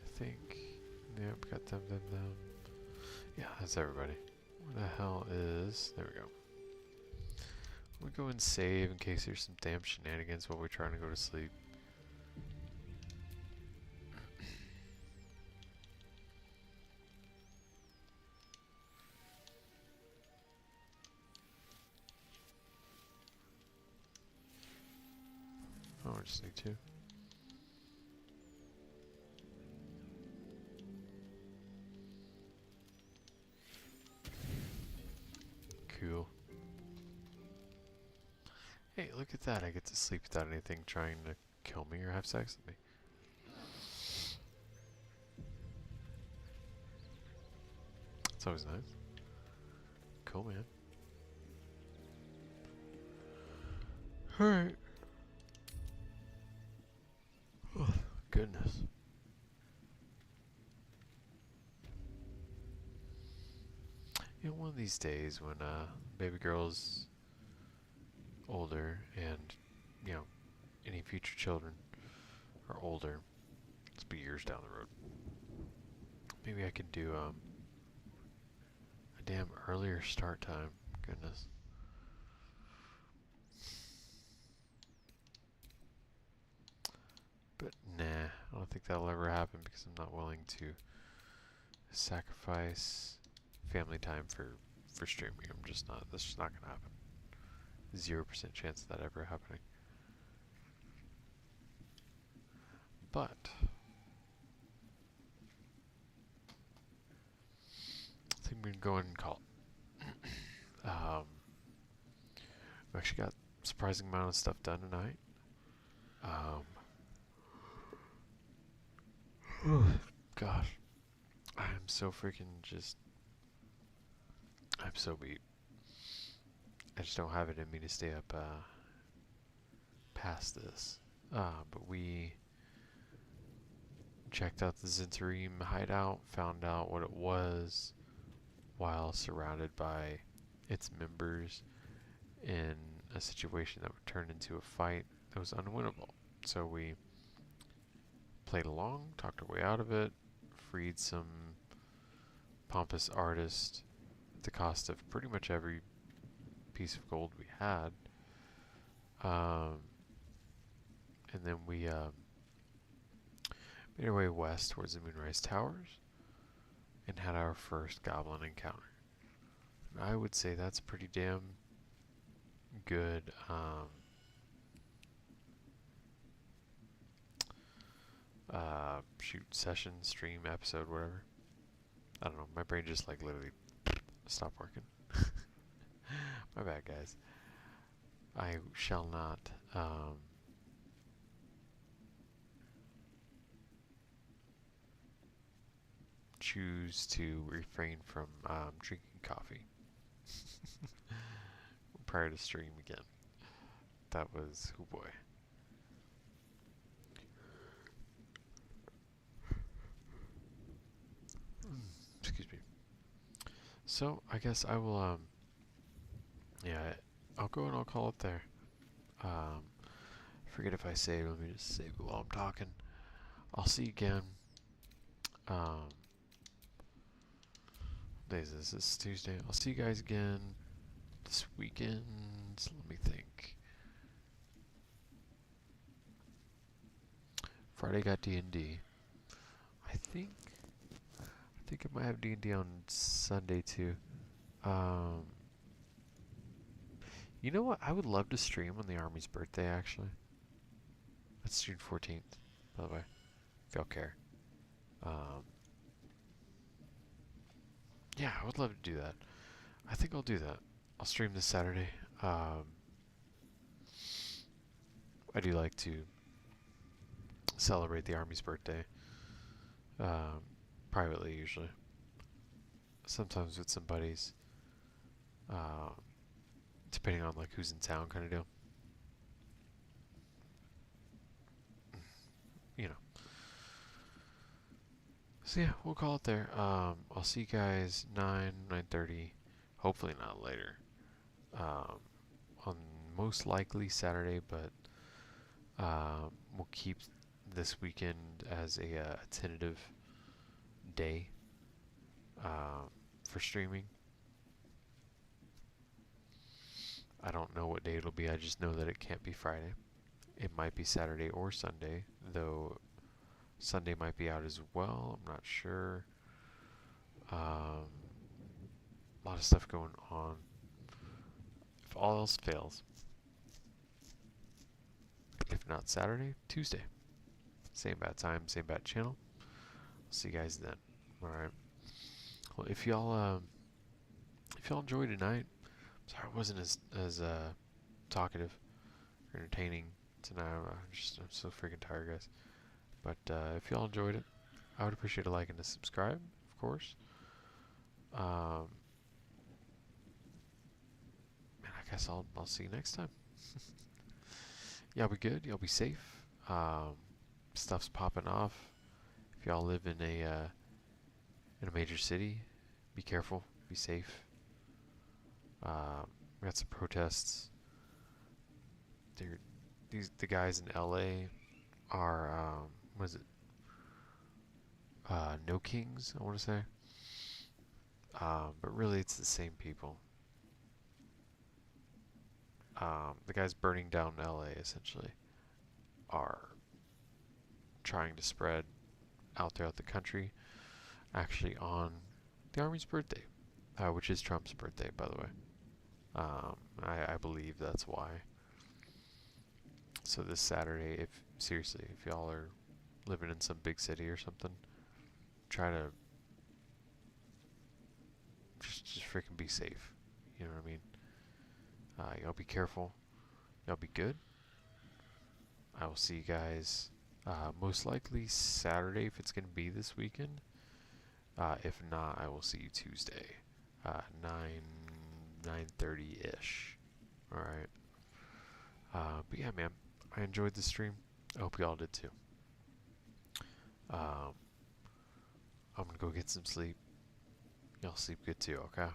I think. Yep, got them. Yeah, that's everybody. Where the hell is... There we go. We go and save in case there's some damn shenanigans while we're trying to go to sleep. Oh, I just need to. Cool. Hey, look at that. I get to sleep without anything trying to kill me or have sex with me. It's always nice. Cool, man. Alright. Oh, goodness. You know, one of these days when baby girl's older and, you know, any future children are older, let's be years down the road, maybe I could do a damn earlier start time. Goodness. But nah, I don't think that'll ever happen because I'm not willing to sacrifice family time for streaming. I'm just not. That's just not gonna happen. 0% chance of that ever happening. But I think we're gonna go ahead and call it. We've actually got a surprising amount of stuff done tonight. Gosh, I am so freaking just. I'm so beat. I just don't have it in me to stay up past this. But we checked out the Zhentarim hideout, found out what it was while surrounded by its members in a situation that would turn into a fight that was unwinnable. So we played along, talked our way out of it, freed some pompous artist at the cost of pretty much every piece of gold we had. And then we made our way west towards the Moonrise Towers and had our first goblin encounter. And I would say that's a pretty damn good shoot, session, stream, episode, whatever. I don't know, my brain just like literally stopped working. My bad, guys. I shall not choose to refrain from drinking coffee prior to stream again. That was, oh boy. So I guess I will yeah, I'll go and I'll call it there. Forget if I save. Let me just save it while I'm talking. I'll see you again. What day is this? This is Tuesday. I'll see you guys again this weekend. Let me think. Friday got D&D. I think I might have D&D on Sunday too. You know what? I would love to stream on the Army's birthday, actually. That's June 14th, by the way, if y'all care. Yeah, I would love to do that. I think I'll do that. I'll stream this Saturday. I do like to celebrate the Army's birthday. Privately, usually. Sometimes with some buddies. Depending on like who's in town, kind of deal. You know. So yeah, we'll call it there. I'll see you guys 9:30. Hopefully not later. On most likely Saturday, but we'll keep this weekend as a tentative day for streaming. I don't know what day it'll be. I just know that it can't be Friday. It might be Saturday or Sunday, though Sunday might be out as well. I'm not sure. A lot of stuff going on. If all else fails, if not Saturday, Tuesday. Same bad time, same bad channel. I'll see you guys then. Alright. Well, if y'all enjoyed tonight, sorry I wasn't as talkative or entertaining tonight. I'm so freaking tired, guys. But if y'all enjoyed it, I would appreciate a like and a subscribe, of course. And I guess I'll see you next time. Y'all be good. Y'all be safe. Stuff's popping off. If y'all live in a major city, be careful. Be safe. We got some protests. The guys in LA are what is it? No Kings, I want to say. But really, it's the same people. The guys burning down LA essentially are trying to spread out throughout the country. Actually, on the Army's birthday, which is Trump's birthday, by the way. I believe that's why. So this Saturday, if y'all are living in some big city or something, try to just freaking be safe. You know what I mean? Y'all be careful. Y'all be good. I will see you guys most likely Saturday if it's gonna be this weekend. If not, I will see you Tuesday, 9:30 ish. All right. But yeah, man, I enjoyed the stream. I hope y'all did too. I'm gonna go get some sleep. Y'all sleep good too, okay?